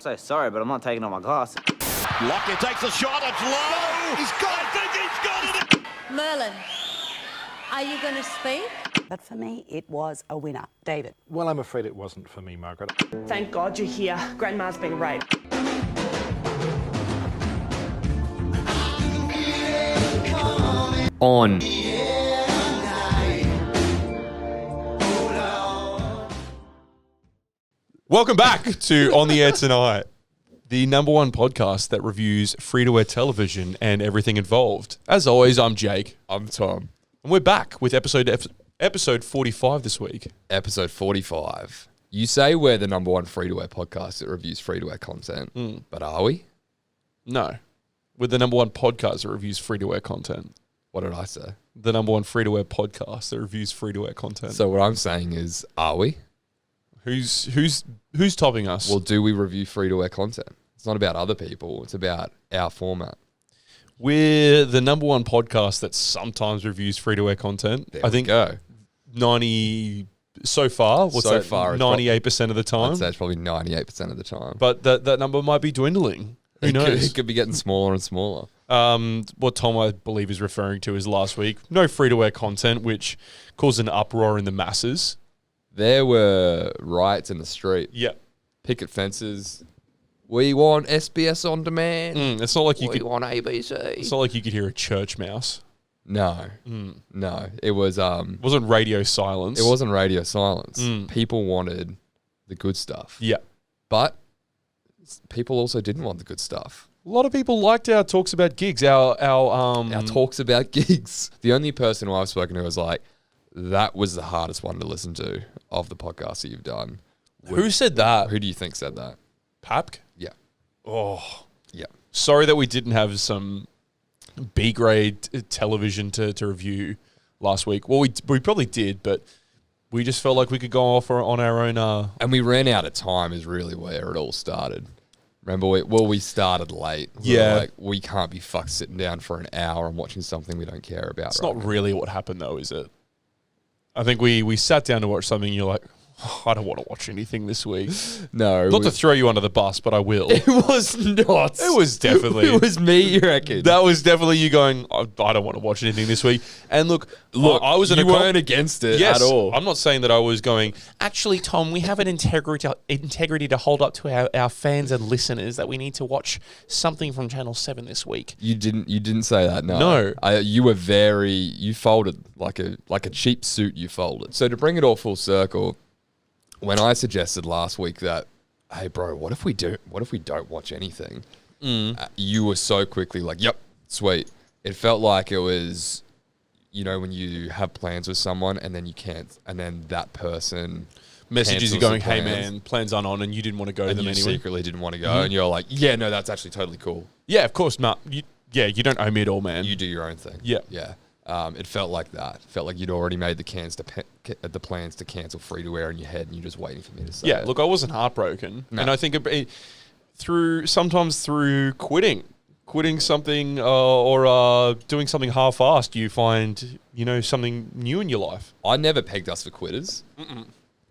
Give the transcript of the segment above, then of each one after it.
So sorry, but I'm not taking off my glass. Lockyer takes a shot. It's low. He's got it. I think he's got it. Merlin, are you going to speak? But for me, it was a winner. David. Well, I'm afraid it wasn't for me, Margaret. Thank God you're here. Grandma's been raped. On. Welcome back to On the Air Tonight, the number one podcast that reviews free-to-air television and everything involved. As always, I'm Jake. I'm Tom. And we're back with episode 45 this week. Episode 45. You say we're the number one free-to-air podcast that reviews free-to-air content, but are we? No. We're the number one podcast that reviews free-to-air content. What did I say? The number one free-to-air podcast that reviews free-to-air content. So what I'm saying is, are we? Who's topping us? Well, do we review free-to-air content? It's not about other people. It's about our format. We're the number one podcast that sometimes reviews free-to-air content. There I think go. 90 so far. What's So that? far, it's 98% of the time. I'd say it's probably 98% of the time. But that number might be dwindling. Who knows? It could be getting smaller and smaller. What Tom, I believe, is referring to is last week. No free-to-air content, which caused an uproar in the masses. There were riots in the street. Yep. Picket fences. We want SBS On Demand. It's not like you We could. want ABC. It's not like you could hear a church mouse. No. No. It was It wasn't radio silence. It wasn't radio silence. People wanted the good stuff. Yeah. But people also didn't want the good stuff. A lot of people liked our talks about gigs. Our Talks about gigs. The only person who I've spoken to was like, that was the hardest one to listen to of the podcast that you've done. Who said that? Who do you think said that? Papk? Yeah. Oh. Yeah. Sorry that we didn't have some B-grade television to review last week. Well, we probably did, but we just felt like we could go off on our own. And we ran out of time is really where it all started. Remember, we started late. We were like, we can't be fucked sitting down for an hour and watching something we don't care about. It's not really what happened, though, is it? I think we sat down to watch something and you're like, oh, I don't want to watch anything this week. No. Not to throw you under the bus, but I will. It was not. It was definitely. It was me, you reckon? That was definitely you going, I don't want to watch anything this week. And look, I was in you weren't against it at all. I'm not saying that I was going, actually, Tom, we have an integrity to hold up to our fans and listeners that we need to watch something from Channel 7 this week. You didn't say that, no. No. You folded like a cheap suit, you folded. So to bring it all full circle, when I suggested last week that, hey bro, what if we don't watch anything? You were so quickly like, yep, sweet. It felt like it was, when you have plans with someone and then you can't, and then that person Messages you going, hey man, plans aren't on, and you didn't want to go to them you anyway. secretly didn't want to go, and you're like, yeah, no, that's actually totally cool. Yeah, of course, Matt. You don't owe me at all, man. You do your own thing. Yeah. Yeah. It felt like that. It felt like you'd already made the plans to cancel free-to-air in your head, and you're just waiting for me to say it. Look, I wasn't heartbroken. No. And I think sometimes through quitting something or doing something half-assed, you find, something new in your life. I never pegged us for quitters.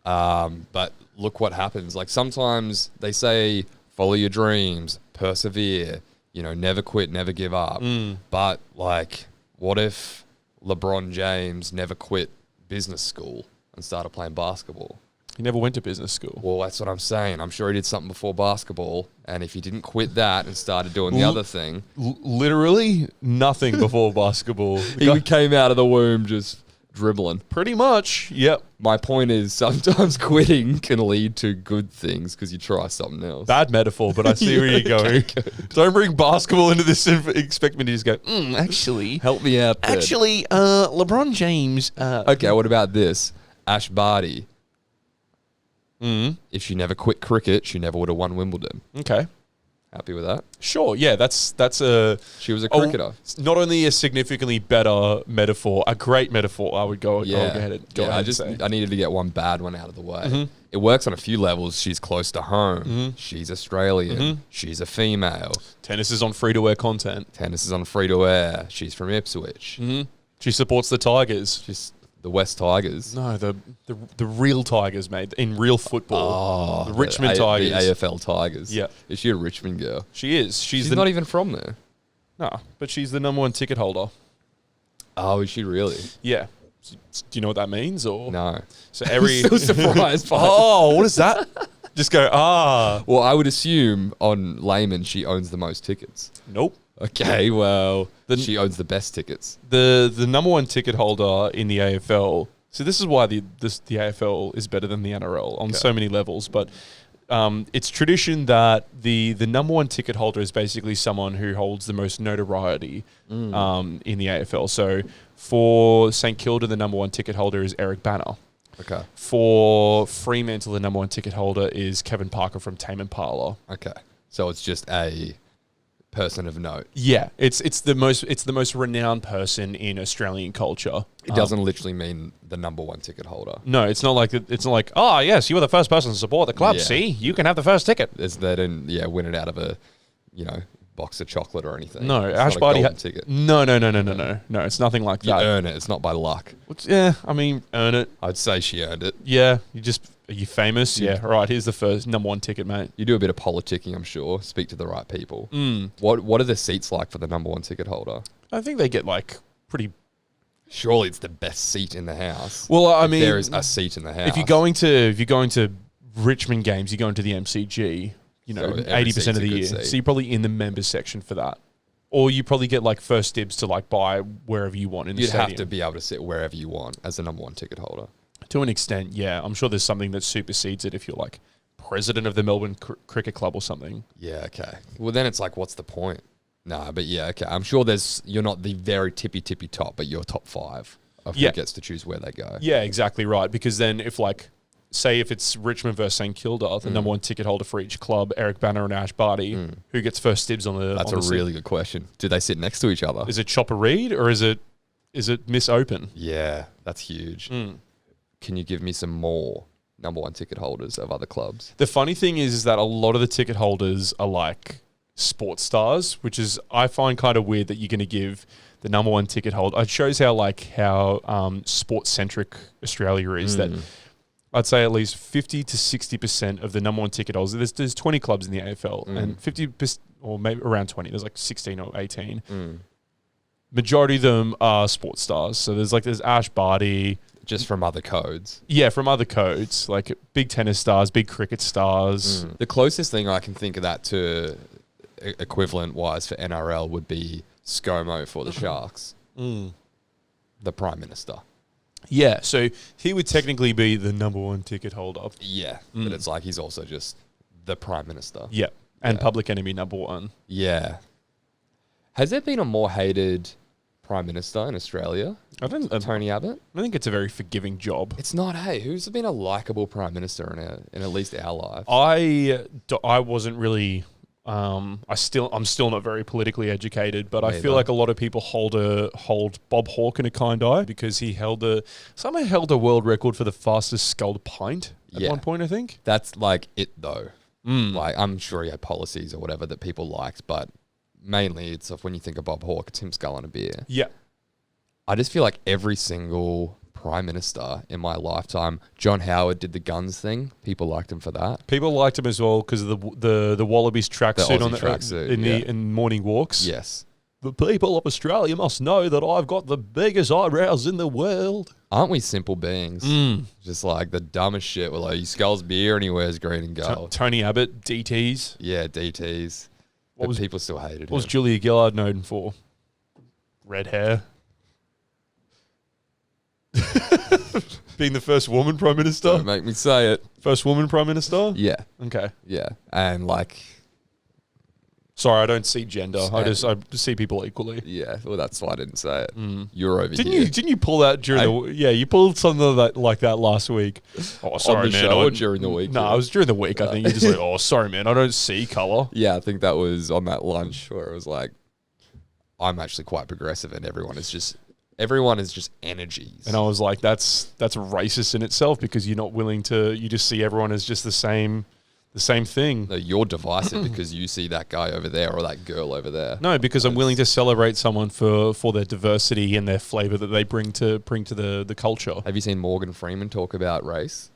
But look what happens. Like sometimes they say, follow your dreams, persevere, never quit, never give up. But like, what if LeBron James never quit business school and started playing basketball? He never went to business school. Well, that's what I'm saying. I'm sure he did something before basketball. And if he didn't quit that and started doing the other thing. Literally nothing before basketball. He came out of the womb just dribbling. Pretty much, yep. My point is sometimes quitting can lead to good things because you try something else. Bad metaphor, but I see where you're going. Don't bring basketball into this and expect me to just go, actually. Help me out there. Actually, LeBron James. Okay, what about this? Ash Barty. If she never quit cricket, she never would have won Wimbledon. Okay. Happy with that? Sure, yeah, that's a... She was a cricketer. Not only a significantly better metaphor, a great metaphor, I would go ahead and say. I needed to get one bad one out of the way. It works on a few levels. She's close to home. She's Australian. She's a female. Tennis is on free-to-air content. Tennis is on free-to-air. She's from Ipswich. She supports the Tigers. The West Tigers. No, the real Tigers, mate, in real football. The Richmond Tigers. The AFL Tigers. Yeah. Is she a Richmond girl? She is. She's not even from there. No, but she's the number one ticket holder. Oh, is she really? Yeah. Do you know what that means? Or No. So every I'm still surprised by Oh, what is that? Just go, Well, I would assume on layman she owns the most tickets. Nope. Okay, well, she owns the best tickets. The number one ticket holder in the AFL. So this is why the AFL is better than the NRL on so many levels. But it's tradition that the number one ticket holder is basically someone who holds the most notoriety in the AFL. So for St Kilda, the number one ticket holder is Eric Banner. Okay. For Fremantle, the number one ticket holder is Kevin Parker from Tame Impala. Okay. So it's just a person of note. Yeah, it's the most renowned person in Australian culture. It doesn't literally mean the number one ticket holder. No, it's not like oh yes, you were the first person to support the club. Yeah. See, you can have the first ticket. They didn't win it out of a box of chocolate or anything. No, it's Ash not a Barty golden ticket. No, it's nothing like You that. earn it. It's not by luck. Yeah, I mean, earn it. I'd say she earned it. Yeah, are you famous? Yeah, right. Here's the first number one ticket, mate. You do a bit of politicking, I'm sure. Speak to the right people. What are the seats like for the number one ticket holder? I think they get like pretty. Surely it's the best seat in the house. Well, I If mean, there is a seat in the house. if you're going to Richmond games, you're going to the MCG. So every 80% seat's of a the good year. seat. So you're probably in the members section for that. Or you probably get like first dibs to like buy wherever you want in the You'd stadium. have to be able to sit wherever you want as the number one ticket holder. To an extent, yeah. I'm sure there's something that supersedes it if you're like president of the Melbourne Cricket Club or something. Yeah, okay. Well, then it's like, what's the point? Nah, but yeah, okay. I'm sure you're not the very tippy top, but you're top 5 of who gets to choose where they go. Yeah, exactly right. Because then if if it's Richmond versus St Kilda, the number one ticket holder for each club, Eric Banner and Ash Barty, who gets first dibs on the? That's on a the really good question. Do they sit next to each other? Is it Chopper Reed or is it Miss Open? Yeah, that's huge. Can you give me some more number one ticket holders of other clubs? The funny thing is that a lot of the ticket holders are like sports stars, which is I find kind of weird that you're going to give the number one ticket holder. It shows how sports centric Australia is. That I'd say at least 50 to 60% of the number one ticket holders. There's 20 clubs in the AFL, and 50% or maybe around 20. There's like 16 or 18. Majority of them are sports stars. So there's Ash Barty. Just from other codes. Yeah, from other codes, like big tennis stars, big cricket stars. The closest thing I can think of that to equivalent wise for NRL would be ScoMo for the Sharks. The Prime Minister. Yeah, so he would technically be the number one ticket holder. Yeah, but it's like he's also just the Prime Minister. Yeah, and public enemy number one. Yeah. Has there been a more hated Prime Minister in Australia? Tony Abbott? I think it's a very forgiving job. It's not, hey. Who's been a likable Prime Minister in at least our life? I wasn't really... I'm still not very politically educated, but I feel like a lot of people hold Bob Hawke in a kind eye because he somehow held a world record for the fastest sculled pint at one point, I think. That's like it though. Like I'm sure he had policies or whatever that people liked, but mainly it's when you think of Bob Hawke, it's him sculling a beer. Yeah. I just feel like every single Prime Minister in my lifetime, John Howard did the guns thing. People liked him for that. People liked him as well because of the Wallabies tracksuit on the tracksuit in morning walks. Yes. The people of Australia must know that I've got the biggest eyebrows in the world. Aren't we simple beings? Just like the dumbest shit. Well, he sculls beer and he wears green and gold. Tony Abbott, DTs. Yeah, DTs. But people still hated him. What was Julia Gillard known for? Red hair. Being the first woman Prime Minister? Don't make me say it. First woman Prime Minister? Yeah. Okay. Yeah. And like... Sorry, I don't see gender. I just see people equally. Yeah, well, that's why I didn't say it. You're over Didn't here. you Didn't you pull that during you pulled something like that last week. Oh, sorry, On the man. show or during the week? No, it was during the week. I think you're just like, oh, sorry, man. I don't see colour. Yeah, I think that was on that lunch where it was like, I'm actually quite progressive and everyone is just energies. And I was like, that's racist in itself because you're not willing to. You just see everyone as just the same The same thing. No, you're divisive because you see that guy over there or that girl over there. No, because I'm willing to celebrate someone for their diversity and their flavor that they bring to the culture. Have you seen Morgan Freeman talk about race?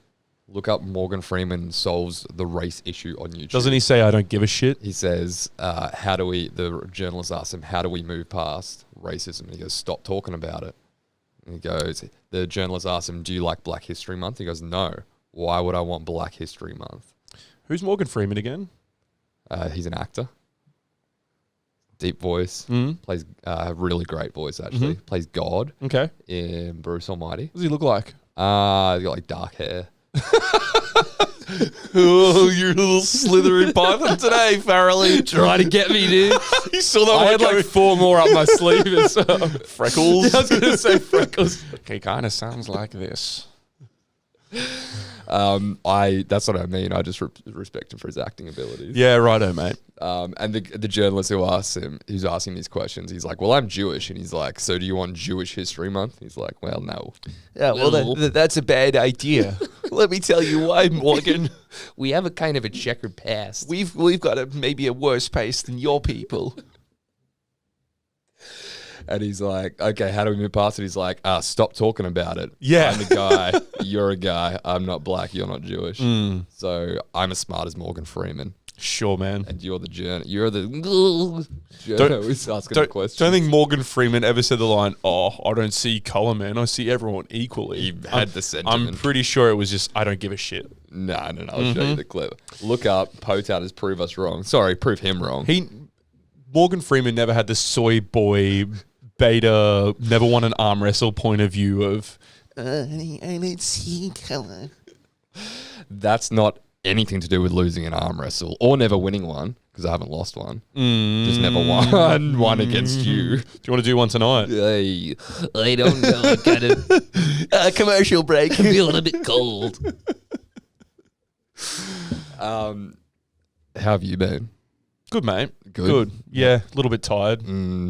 Look up Morgan Freeman solves the race issue on YouTube. Doesn't he say, I don't give a shit? He says, the journalist asks him, how do we move past racism? And he goes, stop talking about it. And he goes, the journalist asks him, do you like Black History Month? He goes, no. Why would I want Black History Month? Who's Morgan Freeman again? He's an actor. Deep voice. Plays a really great voice, actually. Plays God Okay. in Bruce Almighty. What does he look like? He's got like dark hair. Oh, you're a little slithering python today, Farrelly. Trying to get me, dude. You saw that I one had like 4 more up my sleeve. As well. freckles. I was going to say freckles. Okay, kind of sounds like this. That's what I mean. I just respect him for his acting abilities. Yeah, righto, mate. And the journalist who's asking these questions, he's like, well, I'm Jewish. And he's like, so do you want Jewish History Month? He's like, well, no. Yeah, well, that's a bad idea. Let me tell you why, Morgan. We have a kind of a checkered past. We've got maybe a worse pace than your people. And he's like, okay, how do we move past it? He's like, stop talking about it. Yeah. I'm a guy. You're a guy. I'm not black. You're not Jewish. So I'm as smart as Morgan Freeman. Sure, man. And you're the journal. You're the journal who's asking the question. Don't think Morgan Freeman ever said the line, oh, I don't see color, man. I see everyone equally. He had the sentiment. I'm pretty sure it was just, I don't give a shit. No. I'll show you the clip. Look up Potouters prove us wrong. Sorry, prove him wrong. Morgan Freeman never had the soy boy beta, never won an arm wrestle point of view of, I don't see color. That's not anything to do with losing an arm wrestle or never winning one, because I haven't lost one. Just never won one against you. do you want to do one tonight? Hey, I don't know. I'm kind of Commercial break. I'm feeling a bit cold. How have you been? Good, mate. Good. Yeah, a little bit tired.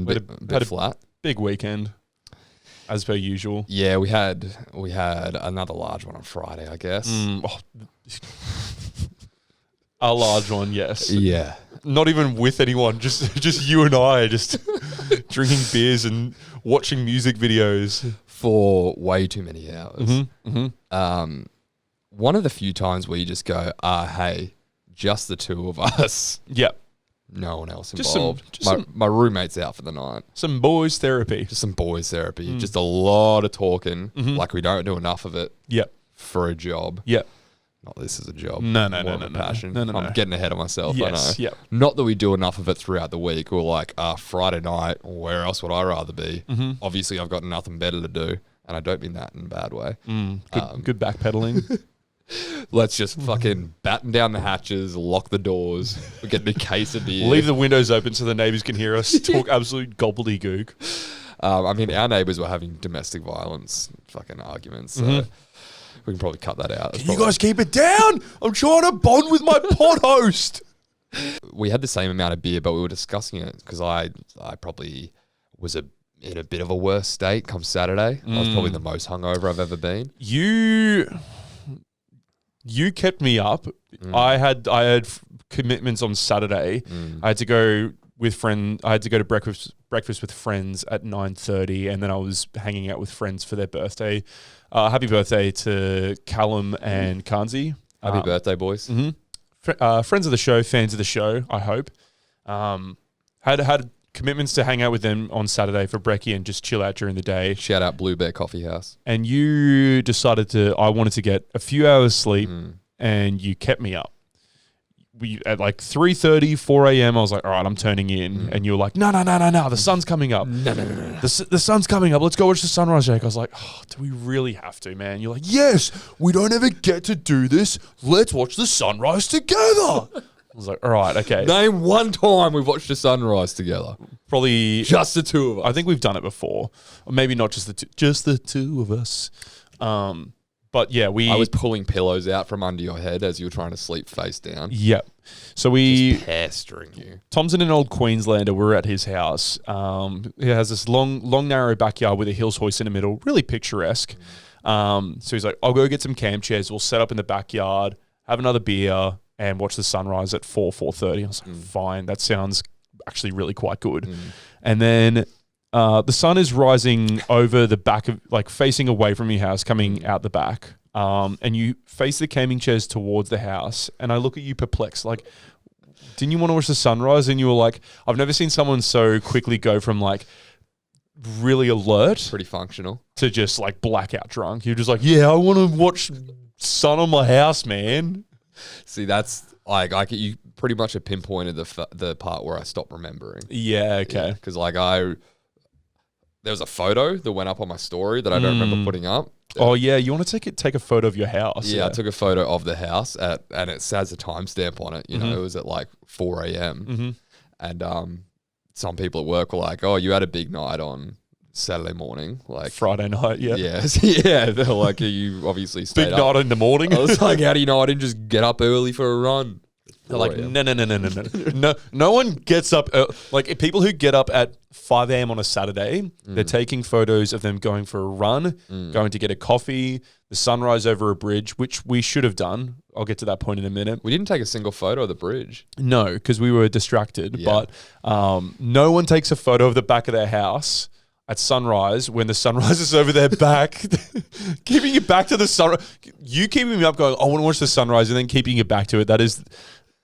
Bit flat. Big weekend, as per usual. Yeah, we had another large one on Friday, I guess. A large one, yes. Yeah. Not even with anyone, just you and I, just drinking beers and watching music videos For way too many hours. One of the few times where you just go, hey, just the two of us. Yep. No one else Just involved. My roommate's out for the night. Some boys therapy. Just some boys therapy. Just a lot of talking. Like we don't do enough of it Yep. for a job. Yep. Not this is a job. No, More of a passion. no. I'm getting ahead of myself. Yes, I know. yep. Not that we do enough of it throughout the week. We're like, Friday night, where else would I rather be? Obviously, I've got nothing better to do. And I don't mean that in a bad way. Good backpedaling. Let's just fucking batten down the hatches, lock the doors, we get a case of beer. Leave the windows open so the neighbours can hear us talk absolute gobbledygook. I mean, our neighbours were having domestic violence fucking arguments, so we can probably cut that out. Can you guys keep it down? I'm trying to bond with my pod host. We had the same amount of beer, but we were discussing it because I probably was in a bit of a worse state come Saturday. I was probably the most hungover I've ever been. You kept me up. I had commitments on Saturday. I had to go to breakfast with friends at 9:30, and then I was hanging out with friends for their birthday. Happy birthday to Callum and Kanzi. Happy birthday, boys. Friends of the show, fans of the show, I hope. Had commitments to hang out with them on Saturday for brekkie and just chill out during the day. Shout out Blue Bear Coffee House. And you decided I wanted to get a few hours sleep, and you kept me up. At like 3:30, 4 a.m., I was like, all right, I'm turning in. And you were like, no, the sun's coming up. No. The sun's coming up. Let's go watch the sunrise, Jake. I was like, oh, do we really have to, man? You're like, yes, we don't ever get to do this. Let's watch the sunrise together. I was like, all right, okay. Name one time we've watched a sunrise together. Probably just the two of us. I think we've done it before. Or maybe not just the two of us. But yeah, I was pulling pillows out from under your head as you were trying to sleep face down. Yep. So we just pestering you. Tom's in an old Queenslander. We're at his house. He has this long, narrow backyard with a hills hoist in the middle, really picturesque. So he's like, I'll go get some camp chairs. We'll set up in the backyard, have another beer, and watch the sunrise at 4:30. I was like, fine, that sounds actually really quite good. And then the sun is rising over the back of, like, facing away from your house, coming out the back. And you face the camping chairs towards the house, and I look at you perplexed, like, didn't you want to watch the sunrise? And you were like, I've never seen someone so quickly go from, like, really alert Pretty functional. to just, like, blackout drunk. You're just like, yeah, I want to watch sun on my house, man. See, that's like you pretty much have pinpointed the part where I stopped remembering. Yeah, okay. Because there was a photo that went up on my story that I don't remember putting up. Oh yeah, you want to take a photo of your house? Yeah, I took a photo of the house and it has a timestamp on it. You know, it was at like 4 a.m. And some people at work were like, "Oh, you had a big night on Saturday morning, like Friday night." Yeah, yeah. They're like, "You obviously stayed big up." night in the morning. I was like, "How do you know I didn't just get up early for a run?" They're like, no. No one gets up. Like, people who get up at 5 a.m. on a Saturday, they're taking photos of them going for a run, going to get a coffee, the sunrise over a bridge, which we should have done. I'll get to that point in a minute. We didn't take a single photo of the bridge. No, because we were distracted. Yeah. But no one takes a photo of the back of their house at sunrise when the sunrise is over their back. Keeping your back to the sunrise. You keeping me up going, I want to watch the sunrise, and then keeping your back to it. That is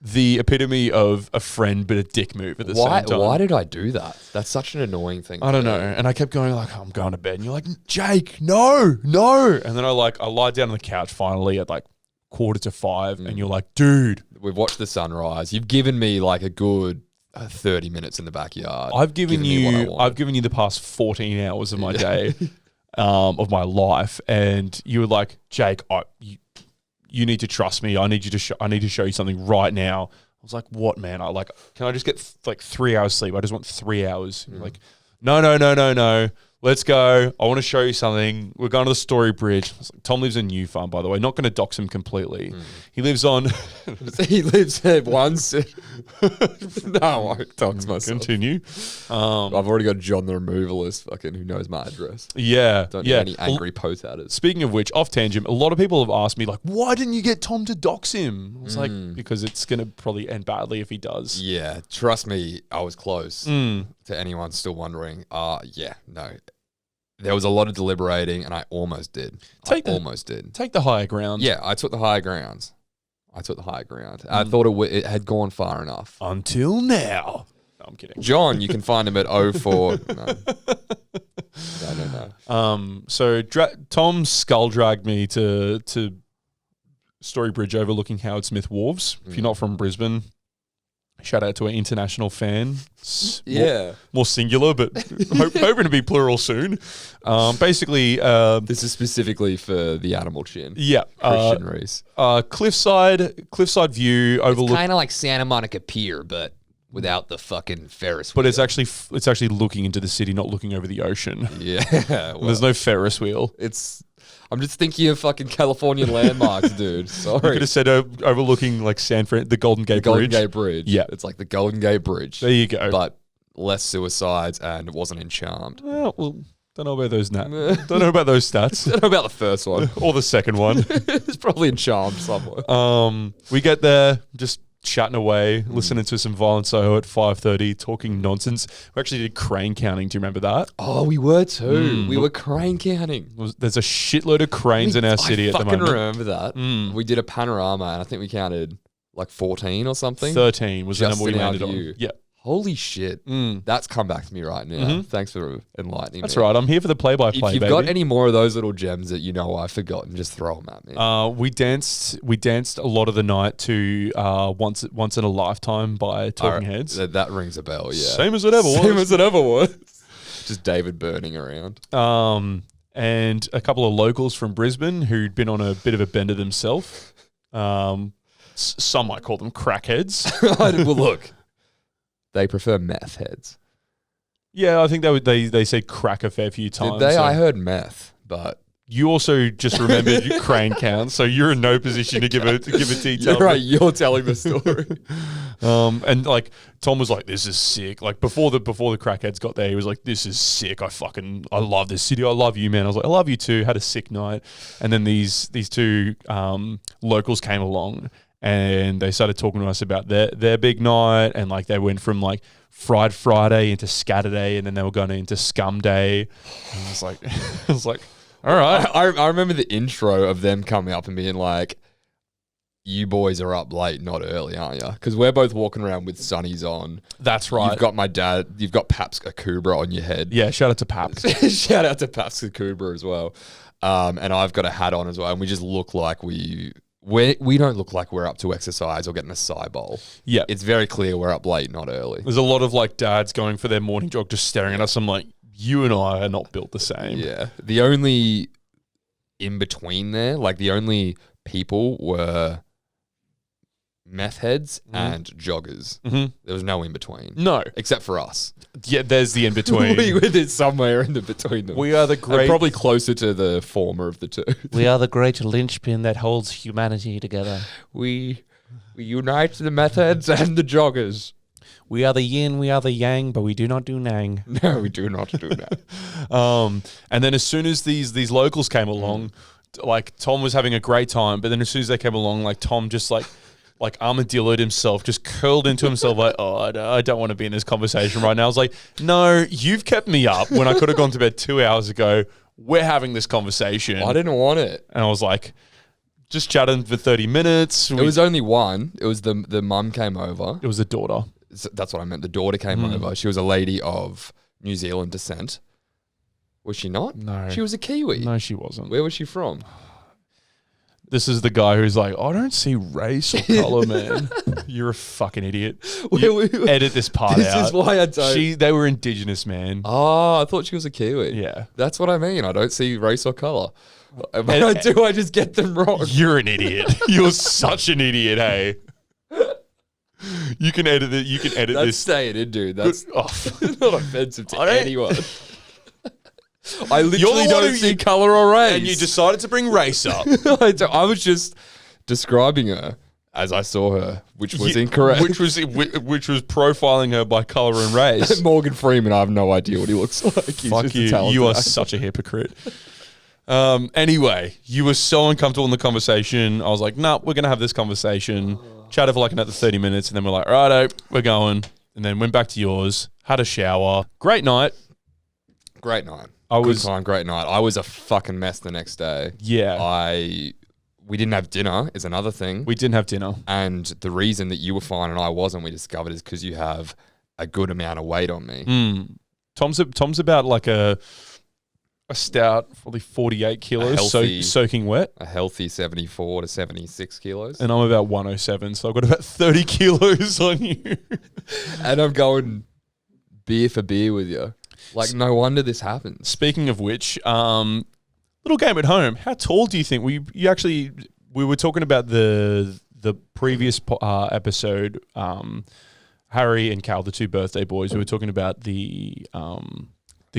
the epitome of a friend but a dick move at the same time. Why did I do that? That's such an annoying thing. I don't know. And I kept going like, I'm going to bed. And you're like, Jake, no. And then I lie down on the couch finally at like 4:45, and you're like, dude. We've watched the sunrise. You've given me like a good 30 minutes in the backyard. I've given you the past 14 hours of my day, of my life, and you were like, Jake, you need to trust me. I need to show you something right now. I was like, what, man? Can I just get 3 hours sleep? I just want 3 hours. You're like, no. Let's go. I want to show you something. We're going to the Story Bridge. I was like, Tom lives in New Farm, by the way. Not going to dox him completely. He lives on... He lives at once. No, I won't dox myself. Continue. I've already got John the removalist fucking who knows my address. Yeah. Don't need any angry post at it. Speaking of which, off tangent, a lot of people have asked me, like, why didn't you get Tom to dox him? I was like, because it's going to probably end badly if he does. Yeah, trust me, I was close. To anyone still wondering, yeah, no. There was a lot of deliberating, and I almost did. Almost did. Take the higher ground. Yeah, I took the higher ground. I thought it had gone far enough. Until now. No, I'm kidding. John, you can find him at 04. No. So Tom skull dragged me to Story Bridge overlooking Howard Smith Wharves. If you're not from Brisbane, shout out to an international fan. Yeah. More singular, but hoping to be plural soon. Basically... this is specifically for the animal chin. Yeah. Christian Reese. Cliffside view overlook... Kind of like Santa Monica Pier, but without the fucking Ferris wheel. But it's actually looking into the city, not looking over the ocean. Yeah. Well, there's no Ferris wheel. I'm just thinking of fucking Californian landmarks, dude. Sorry. You could have said overlooking like the Golden Gate Bridge. Golden Gate Bridge. Yeah. It's like the Golden Gate Bridge. There you go. But less suicides and it wasn't in Charmed. Well, don't know about those don't know about those stats. Don't know about the first one. Or the second one. It's probably in Charmed somewhere. We get there, just chatting away, listening to some Violent Soho at 5:30, talking nonsense. We actually did crane counting. Do you remember that? Oh, we were too. We were crane counting. There's a shitload of cranes in our city at the moment. I fucking remember that. We did a panorama and I think we counted like 14 or something. 13 was the number we landed on. View. Yeah. Holy shit. That's come back to me right now. Thanks for enlightening me. That's right. I'm here for the play-by-play, If you've got any more of those little gems that you know I've forgotten, just throw them at me. We danced a lot of the night to Once in a Lifetime by Talking Heads. That rings a bell, yeah. Same as it ever was. Just David burning around. And a couple of locals from Brisbane who'd been on a bit of a bender themselves. Some might call them crackheads. Well, look. They prefer meth heads. Yeah, I think they said crack a fair few times. Did they? So I heard meth, but you also just remembered crane count, so you're in no position to give a detail. You're right, you're telling the story. And like Tom was like, "This is sick." Like before the crackheads got there, he was like, "This is sick. I love this city. I love you, man." I was like, "I love you too." Had a sick night, and then these two locals came along. and they started talking to us about their big night, and like they went from like Fried Friday into Scatterday, and then they were going into Scum Day. And I was like, all right. I remember the intro of them coming up and being like, you boys are up late, not early, aren't you? Because we're both walking around with sunnies on. That's right. You've got my dad, you've got Paps Akubra on your head. Yeah, shout out to Paps. Shout out to Paps Akubra as well. And I've got a hat on as well. And we just look like we don't look like we're up to exercise or getting a acai bowl. Yeah. It's very clear we're up late, not early. There's a lot of like dads going for their morning jog just staring at us. I'm like, you and I are not built the same. Yeah. The only in between there, like the only people were meth heads and joggers. Mm-hmm. There was no in between. No. Except for us. Yeah, there's the in between. We're somewhere in the between them. We are the great. And probably closer to the former of the two. We are the great linchpin that holds humanity together. We unite the meth heads and the joggers. We are the yin, we are the yang, but we do not do nang. No, we do not do that. And then as soon as these locals came along, like Tom was having a great time, but then as soon as they came along, like Tom just like armadilloed himself, just curled into himself like, I don't want to be in this conversation right now. I was like, no, you've kept me up when I could have gone to bed 2 hours ago. We're having this conversation. I didn't want it. And I was like, just chatting for 30 minutes. It was only one. It was the mum came over. It was a daughter. That's what I meant. The daughter came over. She was a lady of New Zealand descent. Was she not? No. She was a Kiwi. No, she wasn't. Where was she from? This is the guy who's like, I don't see race or color, man. You're a fucking idiot. Edit this part out. This is why I don't. They were indigenous, man. Oh, I thought she was a Kiwi. Yeah. That's what I mean. I don't see race or color. When I do, I just get them wrong. You're an idiot. You're such an idiot, hey. You can edit it. You can edit That's this. staying in, dude. That's Oh. not offensive to anyone. I You're literally the one don't who- see color or race. And you decided to bring race up. I was just describing her as I saw her, which was incorrect. Which was profiling her by color and race. Morgan Freeman, I have no idea what he looks like. He's Fuck just you. a talented You are actor. such a hypocrite. Anyway, you were so uncomfortable in the conversation. I was like, nah, we're going to have this conversation. Chatted for like another 30 minutes. And then we're like, righto, we're going. And then went back to yours. Had a shower. Great night. Great night. Great night. I was a fucking mess the next day. Yeah. We didn't have dinner is another thing. We didn't have dinner. And the reason that you were fine and I wasn't, we discovered, is because you have a good amount of weight on me. Tom's about like a stout, probably 48 kilos, soaking wet. A healthy 74 to 76 kilos. And I'm about 107, so I've got about 30 kilos on you. And I'm going beer for beer with you. Like, no wonder this happens. Speaking of which, little game at home. How tall do you think we were talking about the previous episode? Harry and Cal, the two birthday boys, we were talking about the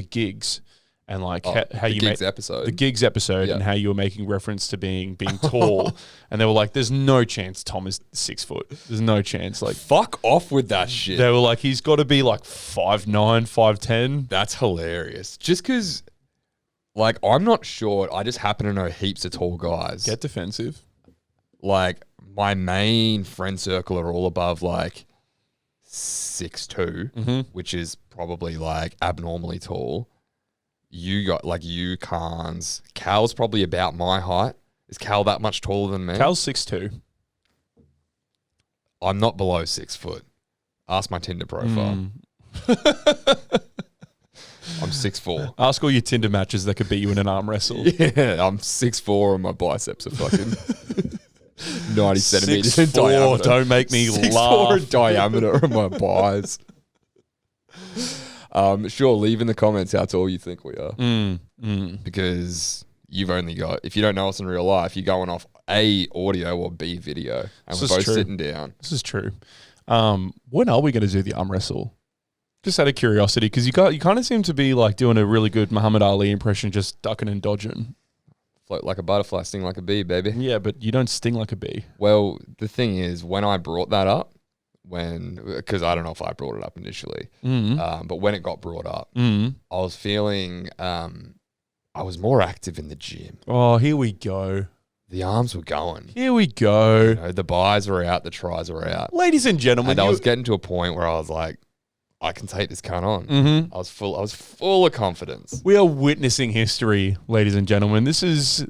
gigs and like how you made the gigs episode and how you were making reference to being tall, and they were like, "There's no chance Tom is 6 foot. There's no chance." Like, fuck off with that shit. They were like, "He's got to be like 5'9", 5'10". That's hilarious. Just because, like, I'm not short. I just happen to know heaps of tall guys. Get defensive. Like, my main friend circle are all above like 6'2", which is probably like abnormally tall. You got like you, Carnes. Cal's probably about my height. Is Cal that much taller than me? Cal's 6'2". I'm not below 6 foot. Ask my Tinder profile. I'm 6'4". Ask all your Tinder matches that could beat you in an arm wrestle. Yeah, I'm 6'4" and my biceps are fucking 90 centimeters in 6'4", diameter. don't make me 6'4" laugh. in diameter of my biceps. Sure, leave in the comments how tall you think we are. Because you've only got, if you don't know us in real life, you're going off A, audio, or B, video. And we're both sitting down. This is true. When are we going to do the arm wrestle? Just out of curiosity, because you kind of seem to be like doing a really good Muhammad Ali impression, just ducking and dodging. Float like a butterfly, sting like a bee, baby. Yeah, but you don't sting like a bee. Well, the thing is, when I brought that up, because I don't know if I brought it up initially, but when it got brought up, I was feeling I was more active in the gym. Oh, here we go. The arms were going. Here we go. You know, the buys were out, the tries were out. Ladies and gentlemen, And I was getting to a point where I was like, I can take this cunt on. Mm-hmm. I was full of confidence. We are witnessing history, ladies and gentlemen. This is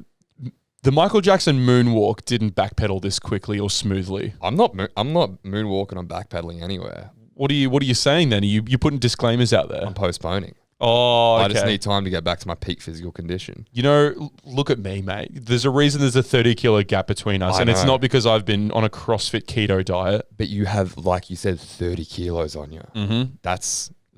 the Michael Jackson moonwalk didn't backpedal this quickly or smoothly. I'm not moonwalking or backpedaling anywhere. What are you saying then? Are you putting disclaimers out there? I'm postponing. Oh, okay. I just need time to get back to my peak physical condition. You know, look at me, mate. There's a reason there's a 30-kilo gap between us, and it's not because I've been on a CrossFit keto diet. But you have, like you said, 30 kilos on you. Mm-hmm.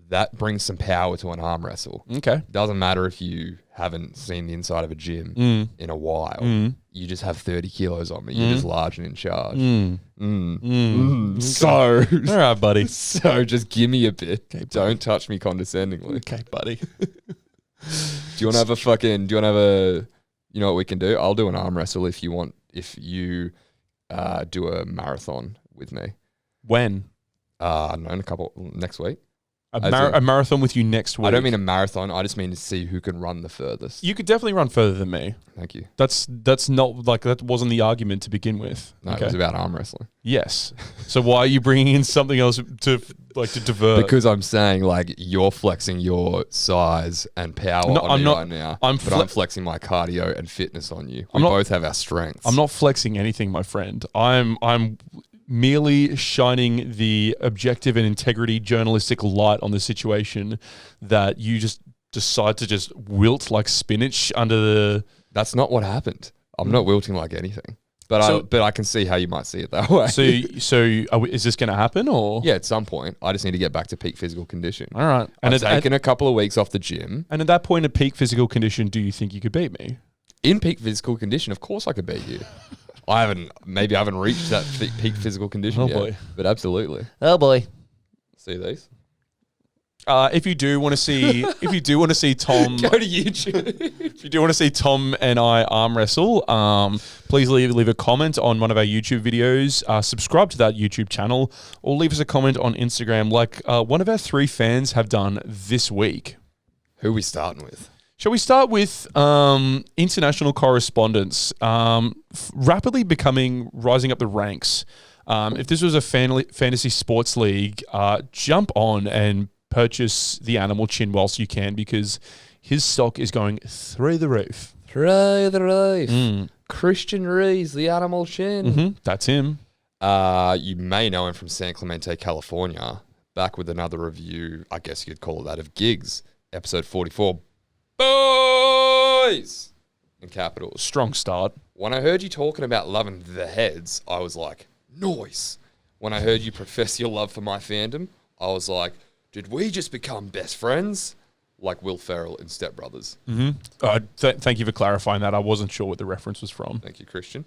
That brings some power to an arm wrestle. Okay. Doesn't matter if you haven't seen the inside of a gym in a while. You just have 30 kilos on me. You're just large and in charge. So, All right, buddy. so just give me a bit. Okay, don't touch me condescendingly. Okay, buddy. Do you want to have a, you know what we can do? I'll do an arm wrestle if you want, if you do a marathon with me. When? I don't know, next week. A marathon with you next week. I don't mean a marathon. I just mean to see who can run the furthest. You could definitely run further than me. Thank you. That's not like that wasn't the argument to begin with. No, it was about arm wrestling. Yes. So why are you bringing in something else to divert? Because I'm saying like you're flexing your size and power on me right now, I'm flexing my cardio and fitness on you. We both have our strengths. I'm not flexing anything, my friend. I'm merely shining the objective and integrity journalistic light on the situation that you just decide to just wilt like spinach under the... That's not what happened. I'm not wilting like anything. But I can see how you might see it that way. Is this going to happen or? Yeah, at some point. I just need to get back to peak physical condition. All right. And I've taken a couple of weeks off the gym. And at that point of peak physical condition, do you think you could beat me? In peak physical condition, of course I could beat you. I haven't reached that peak physical condition yet. Boy. But absolutely. Oh boy. See these? If you do want to see Tom, Go to YouTube. if you do want to see Tom and I arm wrestle, please leave a comment on one of our YouTube videos. Subscribe to that YouTube channel, or leave us a comment on Instagram, like one of our 3 fans have done this week. Who are we starting with? Shall we start with international correspondence, rapidly rising up the ranks? If this was a fantasy sports league, jump on and purchase the Animal Chin whilst you can, because his stock is going through the roof. Through the roof. Christian Rees, the Animal Chin. Mm-hmm. That's him. You may know him from San Clemente, California. Back with another review, I guess you could call it that, of Gigs, episode 44. Boys! In capitals. Strong start. When I heard you talking about loving the heads, I was like, nice. When I heard you profess your love for my fandom, I was like, did we just become best friends? Like Will Ferrell in Step Brothers. Mm-hmm. Thank you for clarifying that. I wasn't sure what the reference was from. Thank you, Christian.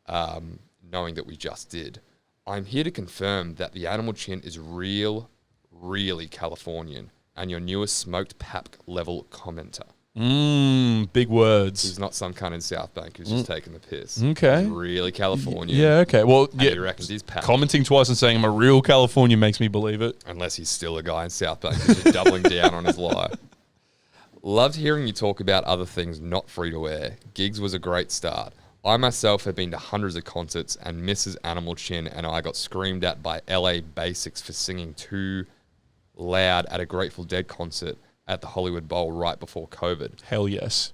Knowing that we just did, I'm here to confirm that the Animal Chin is really Californian, and your newest smoked pap level commenter. Big words. He's not some cunt in South Bank who's just taking the piss. Okay. He's really Californian. Yeah, okay. Well, and yeah. he reckons he's pap. Commenting twice and saying I'm a real Californian makes me believe it. Unless he's still a guy in South Bank who's just doubling down on his lie. Loved hearing you talk about other things not free to air. Gigs was a great start. I myself have been to hundreds of concerts, and Mrs. Animal Chin and I got screamed at by LA Basics for singing too loud at a Grateful Dead concert at the Hollywood Bowl right before COVID. Hell yes.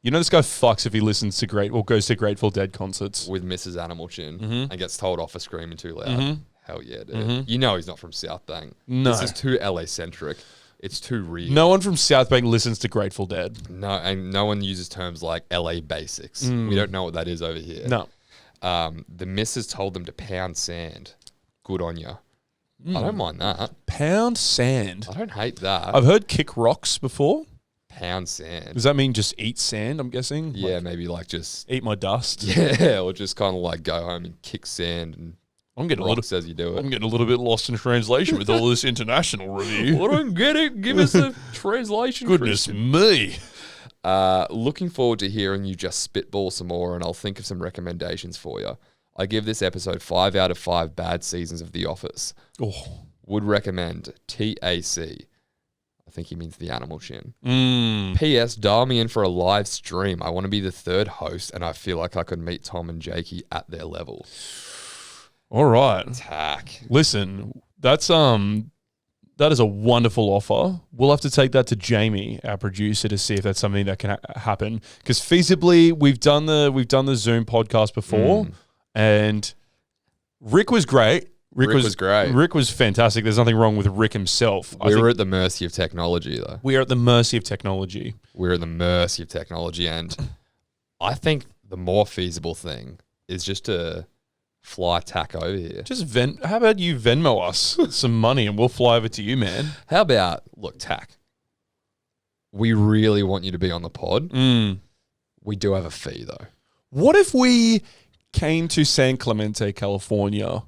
You know this guy fucks if he listens to goes to Grateful Dead concerts. With Mrs. Animal Chin and gets told off for screaming too loud. Hell yeah, dude. You know he's not from South Bank. No. This is too LA-centric. It's too real. No one from South Bank listens to Grateful Dead. No, and no one uses terms like LA Basics. We don't know what that is over here. No. The missus told them to pound sand. Good on ya. I don't mind that. Pound sand. I don't hate that. I've heard kick rocks before. Pound sand. Does that mean just eat sand, I'm guessing? Yeah, like, maybe like just... eat my dust. Yeah, or just kind of like go home and kick sand and I'm getting rocks as you do it. I'm getting a little bit lost in translation with all this international review. I don't get it. Give us a translation, Goodness Christian. me. Looking forward to hearing you just spitball some more, and I'll think of some recommendations for you. I give this episode 5 out of 5 bad seasons of The Office. Oh. Would recommend TAC. I think he means the animal chin. Mm. P.S. Dial me in for a live stream. I want to be the third host, and I feel like I could meet Tom and Jakey at their level. All right. Tack. Listen, that is a wonderful offer. We'll have to take that to Jamie, our producer, to see if that's something that can happen. Because feasibly, we've done the Zoom podcast before, and Rick was great. Rick was great. Rick was fantastic. There's nothing wrong with Rick himself. We were at the mercy of technology, though. We are at the mercy of technology. We're at the mercy of technology, and I think the more feasible thing is just to fly tack over here. How about you Venmo us some money and we'll fly over to you, man? How about, look, tack. We really want you to be on the pod. We do have a fee, though. What if we came to San Clemente, California,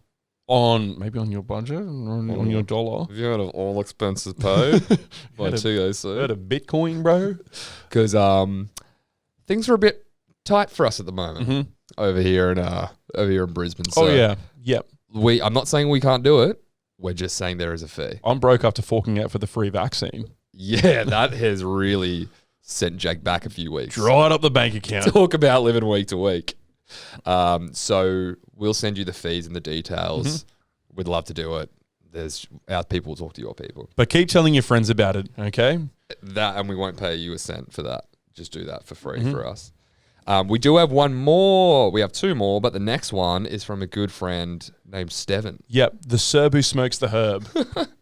maybe on your budget, on your dollar? Have you heard of all expenses paid by TAC? Heard of Bitcoin, bro? Because things are a bit tight for us at the moment over here in Brisbane. So yep. I'm not saying we can't do it. We're just saying there is a fee. I'm broke after forking out for the free vaccine. Yeah, that has really sent Jake back a few weeks. Dried up the bank account. Talk about living week to week. So we'll send you the fees and the details. We'd love to do it. Our people will talk to your people. But keep telling your friends about it, okay? That, and we won't pay you a cent for that. Just do that for free for us. We do have one more. We have two more, but the next one is from a good friend named Steven. Yep, the Serb who smokes the herb.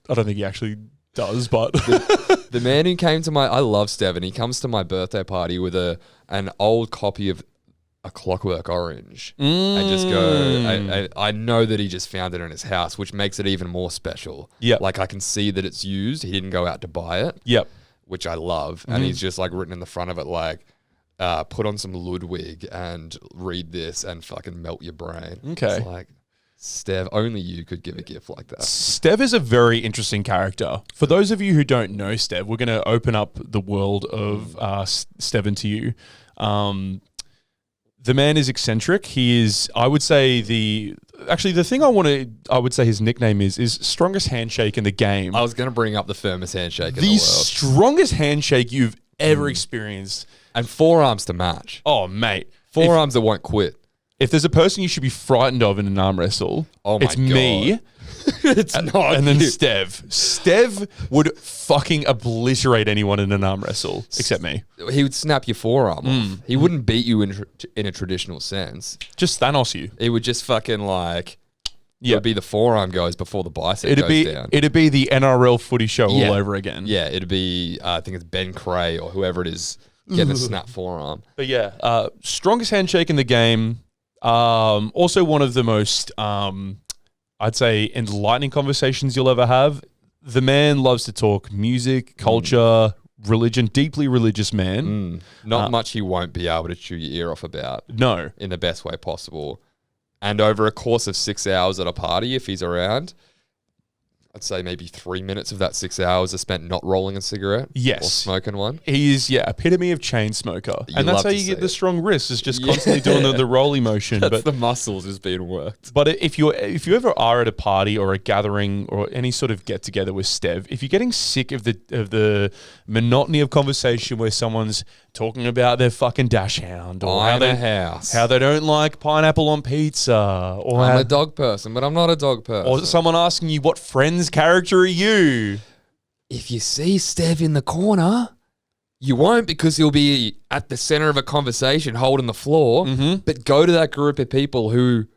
I don't think he actually does, but... the man who came to I love Steven. He comes to my birthday party with an old copy of A Clockwork Orange. I just go, I know that he just found it in his house, which makes it even more special. Yeah. Like I can see that it's used. He didn't go out to buy it. Yep. Which I love. And he's just like written in the front of it like, put on some Ludwig and read this and fucking melt your brain. Okay. It's like, Stev, only you could give a gift like that. Stev is a very interesting character. For those of you who don't know Stev, we're going to open up the world of Steven to you. The man is eccentric. He is, I would say, the thing I would say his nickname is strongest handshake in the game. I was going to bring up the firmest handshake in the The world. strongest handshake you've ever experienced. And forearms to match. Oh, mate. Forearms that won't quit. If there's a person you should be frightened of in an arm wrestle, it's me. It's not and then you. Stev. Stev would fucking obliterate anyone in an arm wrestle, except me. He would snap your forearm off. He wouldn't beat you in a traditional sense. Just Thanos you. He would just fucking like... It would be the forearm goes before the bicep goes down. It'd be the NRL footy show all over again. Yeah, it'd be... I think it's Ben Cray or whoever it is getting a snap forearm. But yeah, strongest handshake in the game. Also one of the most... I'd say enlightening conversations you'll ever have. The man loves to talk music, culture, religion, deeply religious man. Not much he won't be able to chew your ear off about. No. In the best way possible. And over a course of 6 hours at a party, if he's around, I'd say maybe 3 minutes of that 6 hours are spent not rolling a cigarette. Yes. Or smoking one. He's, epitome of chain smoker. And that's how you get the strong wrists, is just constantly doing the rolly motion. That's the muscles is being worked. But if you ever are at a party or a gathering or any sort of get together with Stev, if you're getting sick of the monotony of conversation where someone's talking about their fucking dash hound or how they don't like pineapple on pizza, or I'm a dog person, but I'm not a dog person. Or someone asking you, what Friends character are you? If you see Stev in the corner, you won't, because he'll be at the center of a conversation holding the floor, but go to that group of people who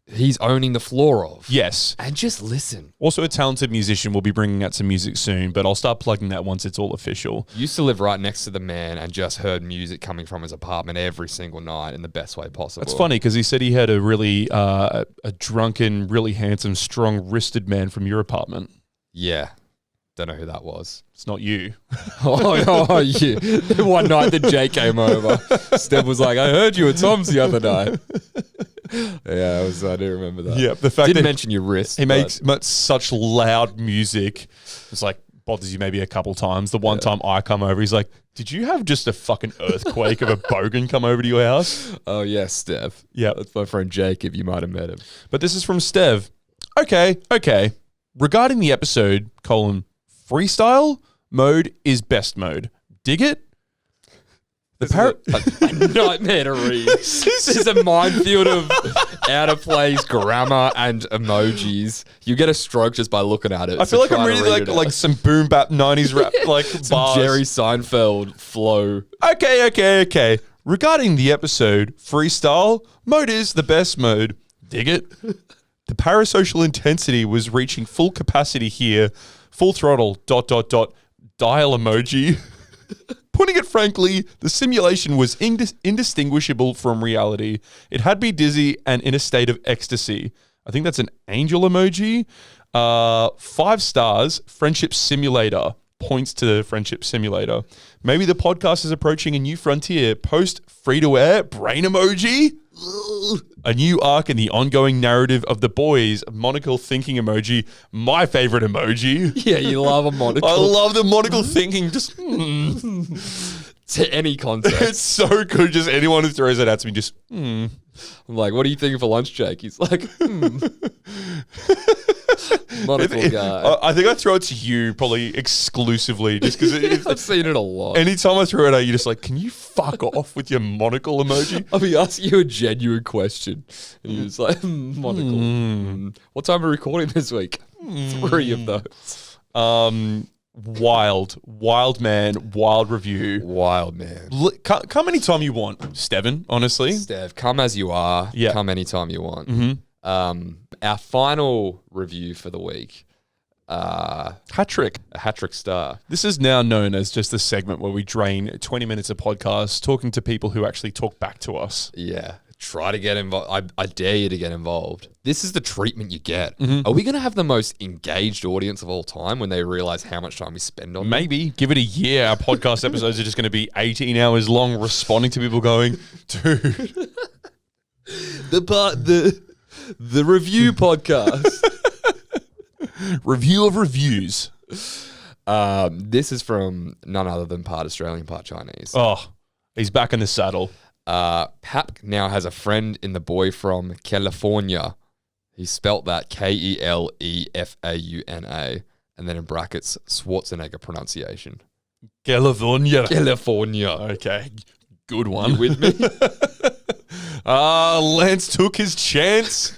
he's owning the floor of. Yes. And just listen. Also a talented musician. We'll be bringing out some music soon, but I'll start plugging that once it's all official. Used to live right next to the man and just heard music coming from his apartment every single night in the best way possible. That's funny, because he said he had a really a drunken, really handsome, strong-wristed man from your apartment. Yeah. Don't know who that was. It's not you. You. One night that Jay came over, Steph was like, I heard you at Tom's the other night. Yeah, I do remember that. Yeah, the fact Didn't that mention your wrist. He makes such loud music. It's like bothers you maybe a couple times. The one time I come over, he's like, did you have just a fucking earthquake of a bogan come over to your house? Oh, yes, Steph. Yeah. That's my friend Jacob. You might have met him. But this is from Stev. Okay. Regarding the episode, Freestyle, mode is best mode. Dig it? A nightmare to read. This is a minefield of out of place grammar and emojis. You get a stroke just by looking at it. I feel like I'm reading like some boom bap 90s rap like some bars. Jerry Seinfeld flow. Okay. Regarding the episode, freestyle, mode is the best mode. Dig it? The parasocial intensity was reaching full capacity here. Full throttle, ... dial emoji. Putting it frankly, the simulation was indistinguishable from reality. It had me dizzy and in a state of ecstasy. I think that's an angel emoji. 5 stars, Friendship Simulator. Points to the Friendship Simulator. Maybe the podcast is approaching a new frontier. Post free-to-air, brain emoji. A new arc in the ongoing narrative of the boys. Monocle thinking emoji. My favorite emoji. Yeah, you love a monocle. I love the monocle thinking. Just to any context. It's so good. Just anyone who throws it at me, just I'm like, what are you thinking for lunch, Jake? He's like, monocle guy. I think I throw it to you probably exclusively just because I've seen it a lot. Anytime I throw it at you, just like, can you fuck off with your monocle emoji? I'll be asking you a genuine question. And you're just like, monocle. What time are we recording this week? 3 of those. Wild man, wild review. Wild man. Come anytime you want, Steven, honestly. Stev, come as you are. Yeah. Come anytime you want. Our final review for the week. Hat trick. A hat trick star. This is now known as just a segment where we drain 20 minutes of podcast talking to people who actually talk back to us. Yeah. Try to get involved. I dare you to get involved. This is the treatment you get. Are we going to have the most engaged audience of all time when they realize how much time we spend on them? Maybe. Give it a year. Our podcast episodes are just going to be 18 hours long, responding to people going, dude. The review podcast. Review of reviews. This is from none other than part Australian, part Chinese. Oh, he's back in the saddle. Pap now has a friend in the boy from California. He spelt that Kelefauna, and then in brackets, Schwarzenegger pronunciation. California. California. Okay, good one. You with me? Lance took his chance.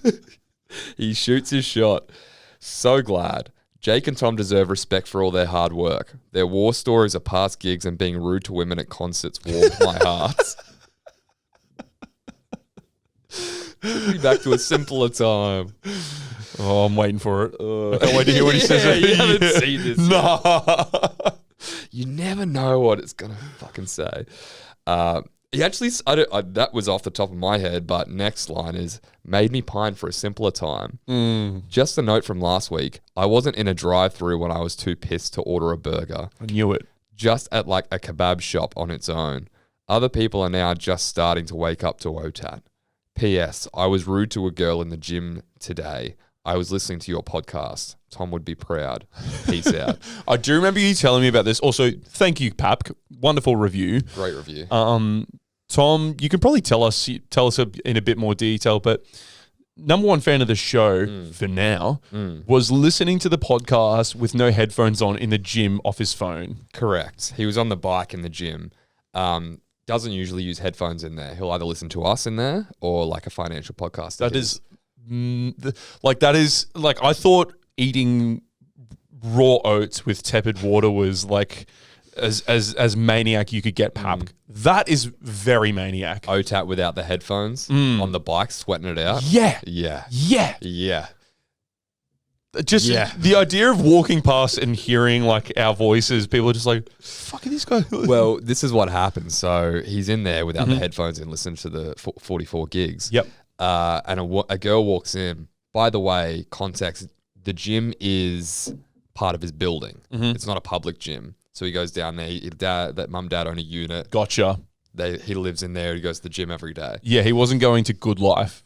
He shoots his shot. So glad. Jake and Tom deserve respect for all their hard work. Their war stories of past gigs and being rude to women at concerts warmed my heart. Took me back to a simpler time. Oh, I'm waiting for it. I can't wait to hear what he says. You haven't seen this. Nah. You never know what it's going to fucking say. He actually, that was off the top of my head, but next line is, made me pine for a simpler time. Just a note from last week. I wasn't in a drive-thru when I was too pissed to order a burger. I knew it. Just at like a kebab shop on its own. Other people are now just starting to wake up to OTAT. P.S. I was rude to a girl in the gym today. I was listening to your podcast. Tom would be proud. Peace out. I do remember you telling me about this. Also, thank you, Pap. Wonderful review. Great review. Tom, you can probably tell us in a bit more detail, but number one fan of the show for now was listening to the podcast with no headphones on in the gym off his phone. Correct. He was on the bike in the gym. Doesn't usually use headphones in there. He'll either listen to us in there or like a financial podcast. That is I thought eating raw oats with tepid water was like as maniac you could get, Pap. That is very maniac. OTAT without the headphones on the bike, sweating it out. Yeah. Yeah. Yeah. Yeah. Just the idea of walking past and hearing like our voices, people are just like, fuck are these guys? Well, this is what happens. So he's in there without the headphones and listening to the 44 gigs. Yep. And a girl walks in. By the way, context, the gym is part of his building. It's not a public gym. So he goes down there. Mum, dad own a unit. Gotcha. He lives in there. He goes to the gym every day. Yeah, he wasn't going to Good Life.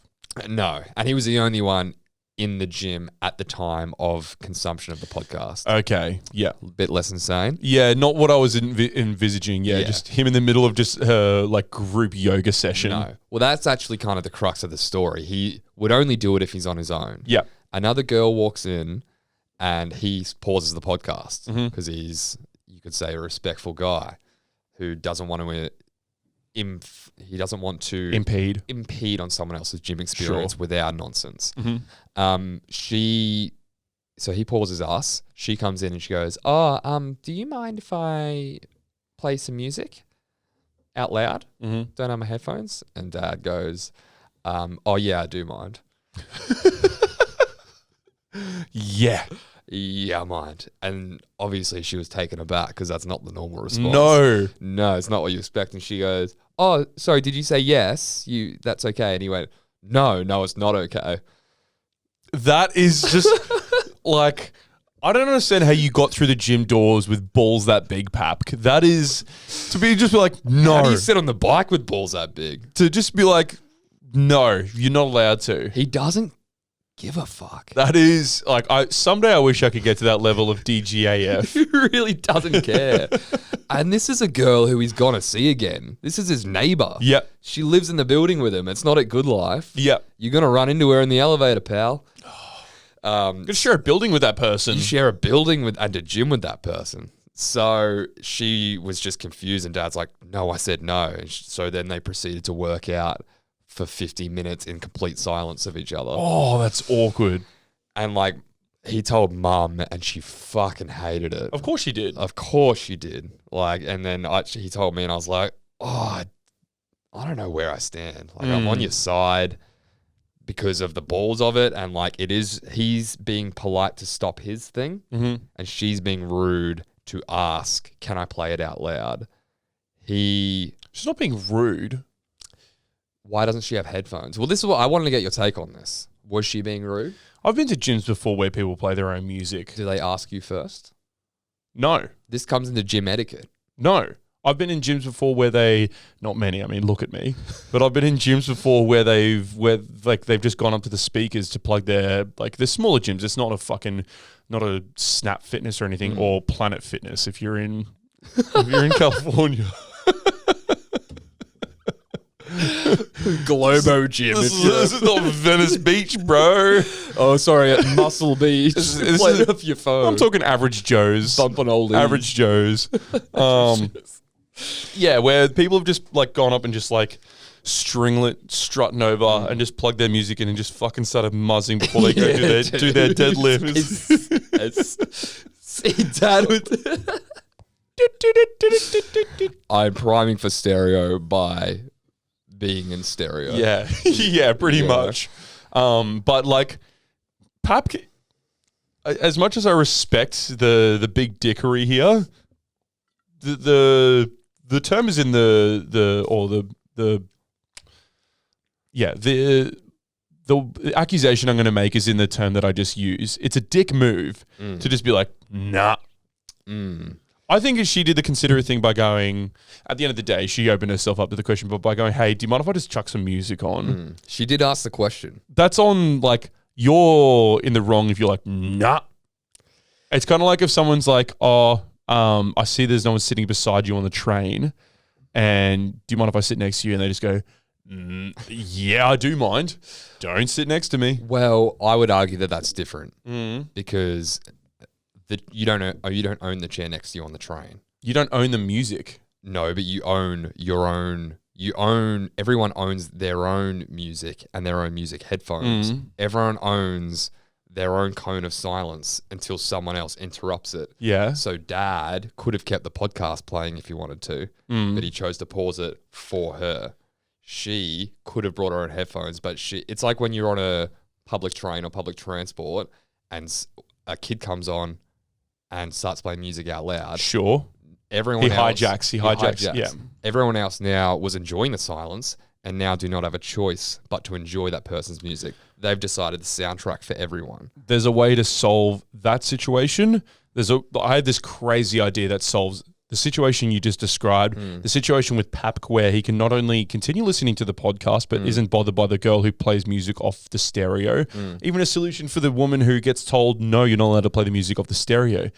No. And he was the only one in the gym at the time of consumption of the podcast. Okay, yeah. A bit less insane. Yeah, not what I was envisaging. Yeah, just him in the middle of just like group yoga session. No. Well, that's actually kind of the crux of the story. He would only do it if he's on his own. Yeah. Another girl walks in and he pauses the podcast because you you could say, a respectful guy who doesn't want to he doesn't want to impede on someone else's gym experience with our nonsense. So he pauses us. She comes in and she goes, "Oh, do you mind if I play some music out loud? Don't have my headphones." And Dad goes, "Oh yeah, I do mind." Yeah. Yeah, I mind. And obviously she was taken aback because that's not the normal response. No, it's not what you expect. And she goes, "Oh, sorry, did you say yes? That's okay." And he went, No, it's not okay. That is just like, I don't understand how you got through the gym doors with balls that big, Pap. That is to be like, no. How do you sit on the bike with balls that big? To just be like, no, you're not allowed to. He doesn't give a fuck. That is like, someday I wish I could get to that level of DGAF. He really doesn't care. And this is a girl who he's gonna see again. This is his neighbor. Yep. She lives in the building with him. It's not at Good Life. Yep. You're gonna run into her in the elevator, pal. Gonna share a building with that person. You share a building and a gym with that person. So she was just confused, and Dad's like, "No, I said no." And so then they proceeded to work out for 50 minutes in complete silence of each other. Oh, that's awkward. And like, he told Mum, and she fucking hated it. Of course she did. Of course she did. Like, and then he told me, and I was like, "Oh, I don't know where I stand. Like, I'm on your side because of the balls of it, and like, he's being polite to stop his thing, and she's being rude to ask, can I play it out loud?" She's not being rude. Why doesn't she have headphones? Well, this is what I wanted to get your take on this. Was she being rude? I've been to gyms before where people play their own music. Do they ask you first? No. This comes into gym etiquette. No. I've been in gyms before where not many, I mean, look at me, but I've been in gyms before where they've just gone up to the speakers to plug they're smaller gyms. It's not a Snap Fitness or anything, or Planet Fitness if you're in California. Globo Gym. This is not Venice Beach, bro. Oh, sorry, at Muscle Beach. This Play is it off your phone. I'm talking average Joes. Bumping oldies. Average Joes. Yeah, where people have just like gone up and just like stringlet strutting over and just plugged their music in and just fucking started muzzing before they go do their deadlifts. See, Dad I'm priming for stereo by being in stereo. Yeah, yeah, pretty much. But like, Pap, as much as I respect the big dickery here, the term is in the accusation I'm going to make is in the term that I just use. It's a dick move to just be like, nah. I think she did the considerate thing by going, at the end of the day, she opened herself up to the question, but by going, "Hey, do you mind if I just chuck some music on?" She did ask the question. That's on, like, you're in the wrong if you're like, nah. It's kind of like if someone's like, "Oh, I see there's no one sitting beside you on the train, and do you mind if I sit next to you?" And they just go, "Yeah, I do mind. Don't sit next to me." Well, I would argue that that's different because you don't own the chair next to you on the train. You don't own the music. No, but you own your own. Everyone owns their own music and their own music headphones. Everyone owns their own cone of silence until someone else interrupts it. Yeah. So Dad could have kept the podcast playing if he wanted to, but he chose to pause it for her. She could have brought her own headphones, but it's like when you're on a public train or public transport and a kid comes on and starts playing music out loud. Sure. He hijacks. Yeah. Everyone else now was enjoying the silence and now do not have a choice but to enjoy that person's music. They've decided the soundtrack for everyone. There's a way to solve that situation. I had this crazy idea that solves the situation you just described, the situation with Papk, where he can not only continue listening to the podcast, but isn't bothered by the girl who plays music off the stereo. Even a solution for the woman who gets told, "No, you're not allowed to play the music off the stereo."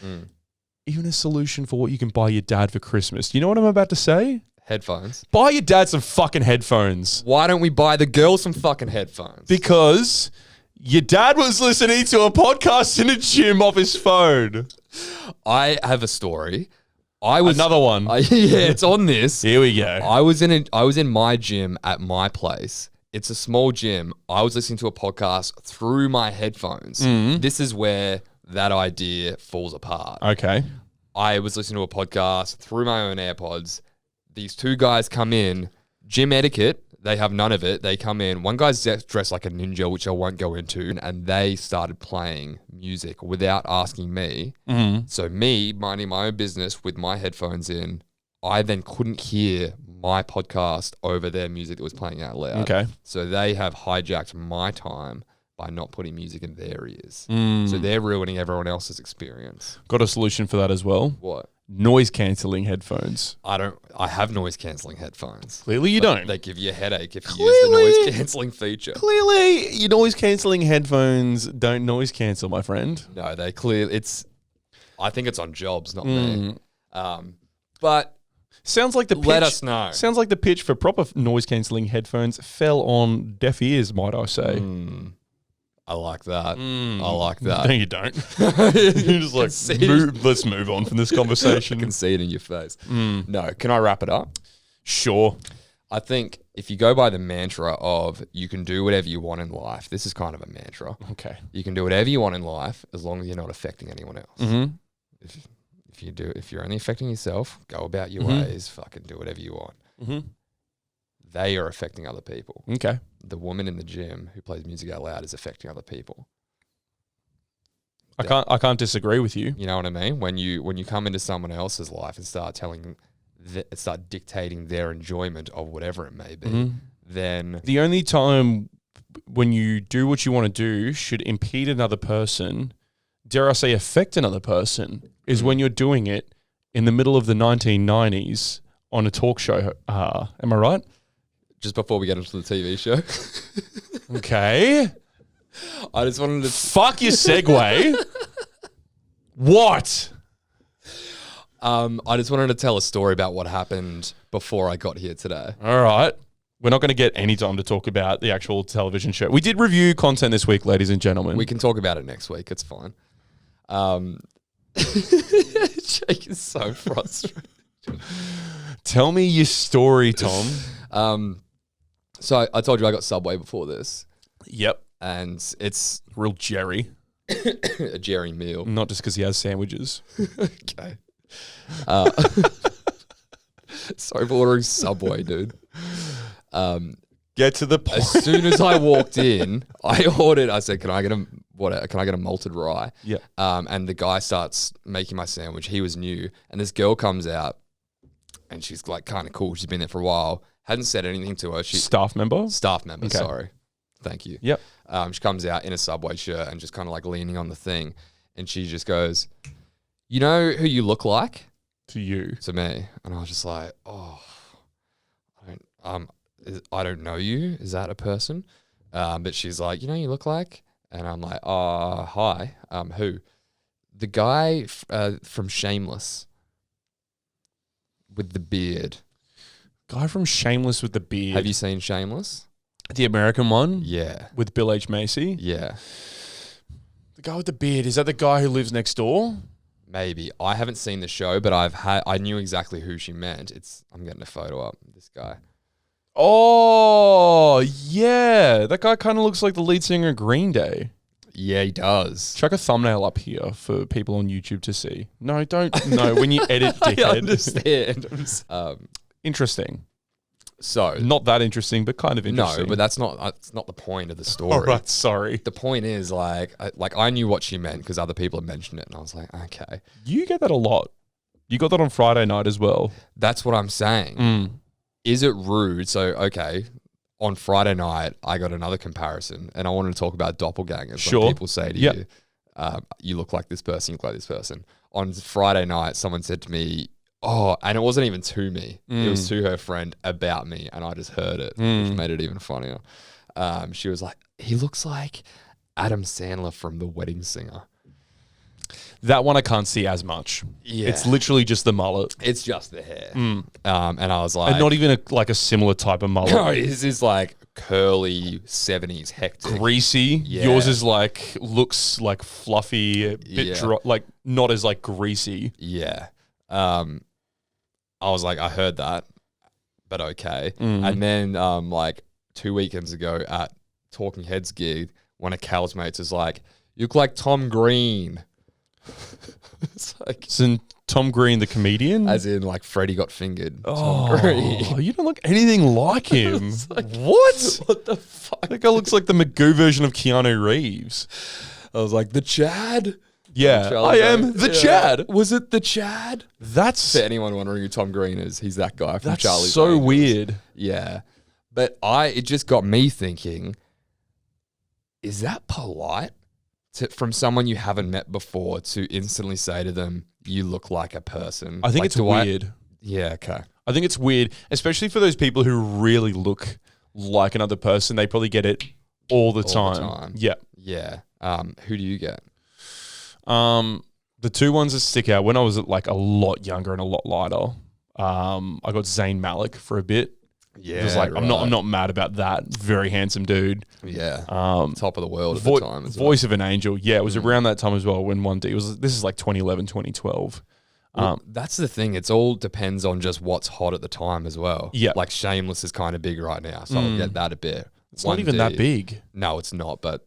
Even a solution for what you can buy your dad for Christmas. Do you know what I'm about to say? Headphones. Buy your dad some fucking headphones. Why don't we buy the girl some fucking headphones? Because your dad was listening to a podcast in a gym off his phone. I have a story I was Another one. yeah, it's on this. Here we go. I was in my gym at my place. It's a small gym. I was listening to a podcast through my headphones. This is where that idea falls apart. Okay. I was listening to a podcast through my own AirPods. These two guys come in, gym etiquette. They have none of it. They come in. One guy's dressed like a ninja, which I won't go into, and they started playing music without asking me. So me, minding my own business with my headphones in, I then couldn't hear my podcast over their music that was playing out loud. Okay. So they have hijacked my time by not putting music in their ears. So they're ruining everyone else's experience. Got a solution for that as well. What? Noise cancelling headphones. I have noise cancelling headphones. Clearly you don't. They give you a headache if you use the noise cancelling feature. Clearly, your noise cancelling headphones don't noise cancel, my friend. No, they I think it's on jobs, not me. But Sounds like the pitch, let us know. Sounds like the pitch for proper noise cancelling headphones fell on deaf ears, might I say. I like that. I like that. No, you don't. You're just like, let's move on from this I conversation. can see it in your face. No, can I wrap it up? Sure. I think if you go by the mantra of you can do whatever you want in life, this is kind of a mantra. Okay. You can do whatever you want in life as long as you're not affecting anyone else. If you're only affecting yourself, go about your ways, fucking do whatever you want. They are affecting other people. Okay. The woman in the gym who plays music out loud is affecting other people. I can't disagree with you. You know what I mean? When you come into someone else's life and start dictating their enjoyment of whatever it may be, then The only time when you do what you want to do should impede another person, dare I say affect another person, is when you're doing it in the middle of the 1990s on a talk show. Am I right? just before we get into the TV show, Okay. I just wanted to Fuck your segue. What? I just wanted to tell a story about what happened before I got here today. All right. We're not going to get any time to talk about the actual television show. We did review content this week, ladies and gentlemen. We can talk about it next week. It's fine. Jake is so frustrated. Tell me your story, Tom. So I told you I got Subway before this, Yep. and it's Real Jerry. a Jerry meal. Not just because he has sandwiches. Okay. Sorry for ordering Subway, dude. Get to the point. As soon as I walked in, I said, can I get a malted rye? Yeah. And the guy starts making my sandwich. He was new. And this girl comes out and she's like kind of cool. She's been there for a while. Hadn't said anything to her. Staff member? Staff member, Okay. sorry. Thank you. Yep. She comes out in a Subway shirt and just kind of like leaning on the thing. And she just goes, you know who you look like? To you. To me. And I was just like, oh, I don't know you. Is that a person? But she's like, you know, you look like, and I'm like, oh, hi. Who? The guy from Shameless with the beard. Guy from Shameless with the beard. Have you seen Shameless? The American one? Yeah. With Bill H. Macy? Yeah. The guy with the beard. Is that the guy who lives next door? Maybe. I haven't seen the show, but I knew exactly who she meant. I'm getting a photo up. This guy. Oh, yeah. That guy kind of looks like the lead singer of Green Day. Yeah, he does. Chuck a thumbnail up here for people on YouTube to see. No, don't. No, when you edit, dickhead. I understand. Interesting. So Not that interesting, but kind of interesting. no, but that's not the point of the story. All right, sorry. The point is I knew what she meant because other people had mentioned it, and I was like, okay, You get that a lot. You got that on Friday night as well. that's what I'm saying. Is it rude? So okay, on Friday night I got another comparison, and I wanted to talk about doppelgangers. Sure. When people say to Yep. you, you look like this person, you look like this person. On Friday night, someone said to me, oh, and it wasn't even to me. It was to her friend about me, and I just heard it, which made it even funnier. She was like, he looks like Adam Sandler from The Wedding Singer. That one I can't see as much. Yeah. It's literally just the mullet. It's just the hair. And I was like... And not even a similar type of mullet. No, his is like curly 70s hectic. Greasy. Yeah. Yours is like, looks like fluffy, a bit Yeah. dry, like not as like greasy. Yeah. I was like, I heard that, but okay. And then like 2 weekends ago at Talking Heads gig, one of Cal's mates is like, you look like Tom Green. It's like, Isn't Tom Green the comedian? as in like Freddie got fingered. Tom Green. Oh, you don't look anything like him. Like, what? What the fuck? That guy looks like the Magoo version of Keanu Reeves. I was like, the Chad? Yeah, Charlie I am Day. the Yeah. Chad. Was it the Chad? That's For anyone wondering who Tom Green is, he's that guy from that's Charlie's so Angels. weird. Yeah. But it just got me thinking, is that polite from someone you haven't met before to instantly say to them, you look like a person? I think Like, it's do weird. Yeah, okay. I think it's weird, especially for those people who really look like another person. They probably get it all the time. Yeah. Yeah. Who do you get? The two ones that stick out when I was like a lot younger and a lot lighter. I got Zayn Malik for a bit. Yeah. It was like I'm not mad about that. Very handsome dude. Yeah. Top of the world at the time as well. Voice of an angel. Yeah, it was around that time as well when this is like 2011, 2012. Well, that's the thing. It's all depends on just what's hot at the time as well. Yeah. Like Shameless is kind of big right now, so I'll get that a bit. It's not even that big. No, it's not, but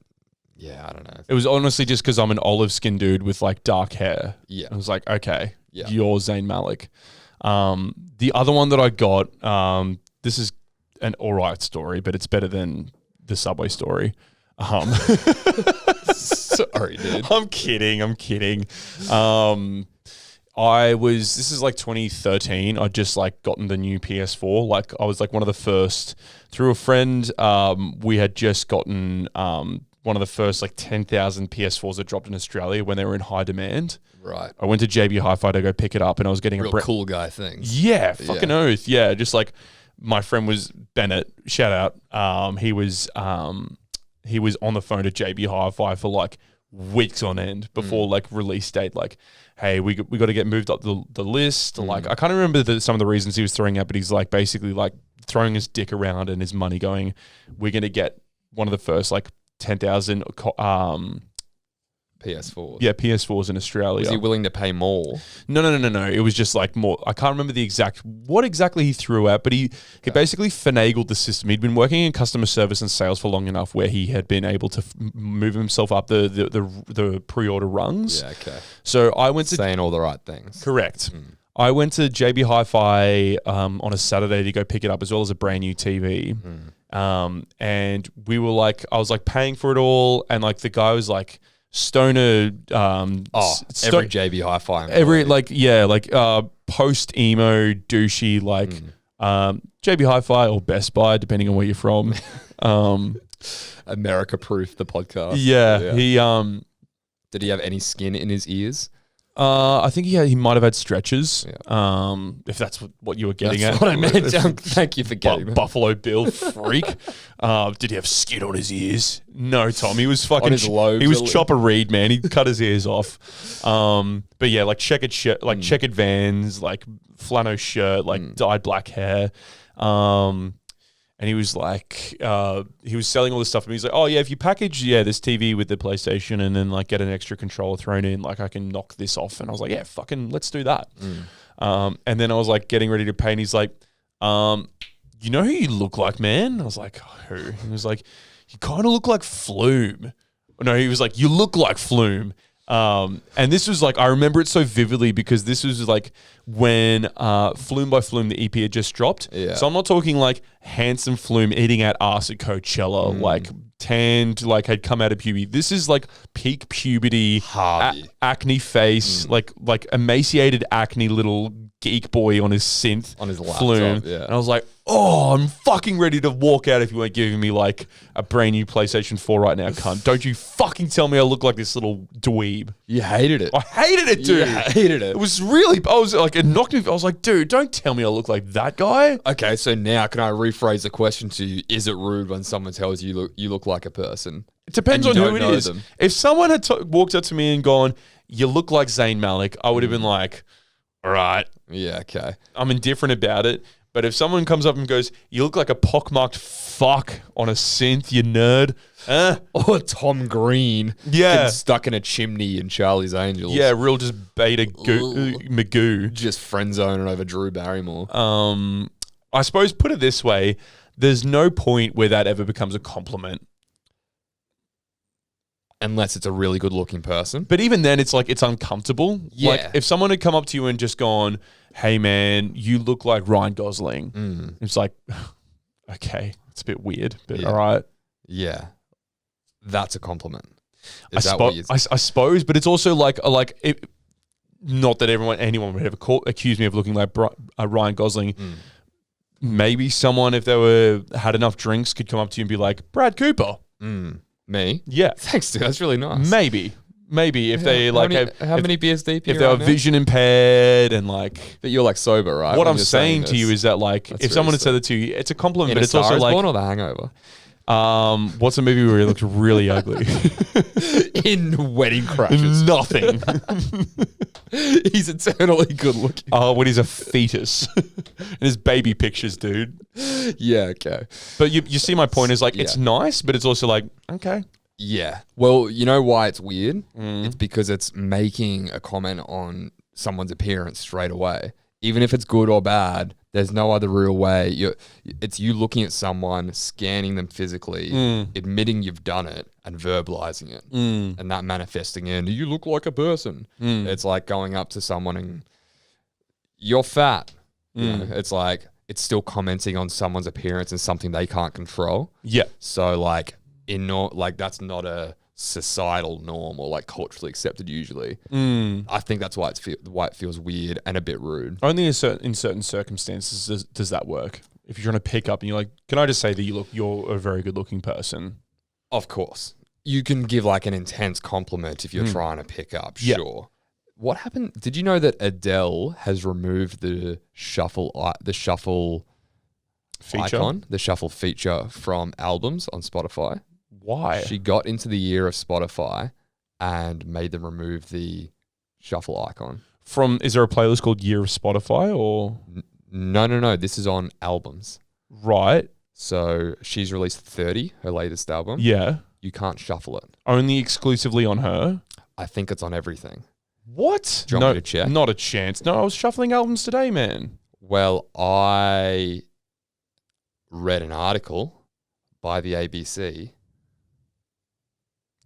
yeah, I don't know. It was honestly just because I'm an olive skinned dude with like dark hair. Yeah. I was like, okay, Yeah. you're Zayn Malik. The other one that I got, this is an all right story, but it's better than the Subway story. Sorry, dude. I'm kidding. This is like 2013. I'd just like gotten the new PS4. Like I was like one of the first through a friend. We had just gotten one of the first like 10,000 PS4s that dropped in Australia when they were in high demand. Right. I went to JB Hi-Fi to go pick it up, and I was getting Real cool guy thing. Yeah, fucking oath. Yeah, just like my friend was Bennett. Shout out. He was on the phone to JB Hi-Fi for like weeks on end before like release date. Like, hey, we got to get moved up the list. Like, I can't remember some of the reasons he was throwing out, but he's like basically like throwing his dick around and his money, going, we're gonna get one of the first like 10,000 PS4. Yeah, PS4s in Australia. Was he willing to pay more? No. It was just like more. I can't remember what exactly he threw at, but he basically finagled the system. He'd been working in customer service and sales for long enough where he had been able to move himself up the pre-order rungs. Yeah, okay. So I went to saying all the right things. Correct. I went to JB Hi-Fi on a Saturday to go pick it up, as well as a brand new TV. And we were like, I was like paying for it all, and like the guy was like, stoner every JB Hi-Fi every post emo douchey like JB Hi-Fi or Best Buy, depending on where you're from. America Proof, the podcast. Yeah. He did he have any skin in his ears? I think he might have had stretches. If that's what you were getting That's at. what I meant. Thank you for getting that. Buffalo Bill freak. Did he have skin on his ears? No, Tom. He was fucking. On his lobes, he was at Chopper Reed, man. He cut his ears off. But yeah, like checkered shirt, like checkered Vans, like flannel shirt, like dyed black hair. And he was like, he was selling all this stuff, and he's like, oh yeah, if you package this TV with the PlayStation and then like get an extra controller thrown in, like I can knock this off. And I was like, yeah, fucking let's do that. And then I was like getting ready to pay, and he's like, you know who you look like, man? I was like, who? He was like, you kind of look like Flume. No, he was like, you look like Flume. And this was like, I remember it so vividly because this was like when Flume by Flume, the EP had just dropped. Yeah. So I'm not talking like handsome Flume eating out arse at Coachella, like tanned, like had come out of puberty. This is like peak puberty, acne face, like emaciated acne little geek boy on his synth, on his laptop. Flume. Yeah. And I was like, oh, I'm fucking ready to walk out if you weren't giving me like a brand new PlayStation 4 right now, cunt. Don't you fucking tell me I look like this little dweeb. You hated it. I hated it, dude. You hated it. It was really, I was like, it knocked me. I was like, dude, don't tell me I look like that guy. Okay, so now can I rephrase the question to you? Is it rude when someone tells you you look like a person? It depends on and you who it don't know is. them? If someone had walked up to me and gone, you look like Zayn Malik, I would have been like, all right. Yeah, okay. I'm indifferent about it. But if someone comes up and goes, you look like a pockmarked fuck on a synth, you nerd, Or Tom Green. Yeah. Getting stuck in a chimney in Charlie's Angels. Yeah, real just beta Magoo. Just friend zoning over Drew Barrymore. I suppose put it this way, there's no point where that ever becomes a compliment. Unless it's a really good looking person. But even then, it's like, it's uncomfortable. Yeah. Like, if someone had come up to you and just gone, hey, man, you look like Ryan Gosling. It's like, okay, it's a bit weird, but all right. Yeah. That's a compliment. I suppose, but it's also like not that anyone would ever accuse me of looking like Ryan Gosling. Maybe someone, if they had enough drinks, could come up to you and be like, Brad Cooper. Me? Yeah. Thanks, dude. That's really nice. Maybe if they how many beers deep? If they were vision impaired and like, but you're like sober, right? What I'm saying to you is that like, if someone had said that to you, it's a compliment, but it's also like, Born or The Hangover? What's a movie where he looks really ugly? In Wedding Crashers. Nothing. He's eternally good looking. Oh, when he's a fetus. And his baby pictures, dude. Yeah, okay. But you see my point is like, it's nice, but it's also like, okay. Yeah. Well, you know why it's weird? It's because it's making a comment on someone's appearance straight away. Even if it's good or bad, there's no other real way. It's you looking at someone, scanning them physically, admitting you've done it, and verbalizing it. And that manifesting in, you look like a person. It's like going up to someone and, you're fat. You know, it's like, it's still commenting on someone's appearance and something they can't control. Yeah. So like, that's not a societal norm or like culturally accepted usually. I think that's why why it feels weird and a bit rude. Only in certain circumstances does that work. If you're trying to pick up and you're like, can I just say that you're a very good looking person? Of course. You can give like an intense compliment if you're trying to pick up, sure. What happened? Did you know that Adele has removed the shuffle Feature? icon, the shuffle feature from albums on Spotify? Why? She got into the year of Spotify and made them remove the shuffle icon. Is there a playlist called Year of Spotify or? No. This is on albums. Right. So she's released 30, her latest album. Yeah. You can't shuffle it. Only exclusively on her? I think it's on everything. What? Do you want me to check? Not a chance. No, I was shuffling albums today, man. Well, I read an article by the ABC.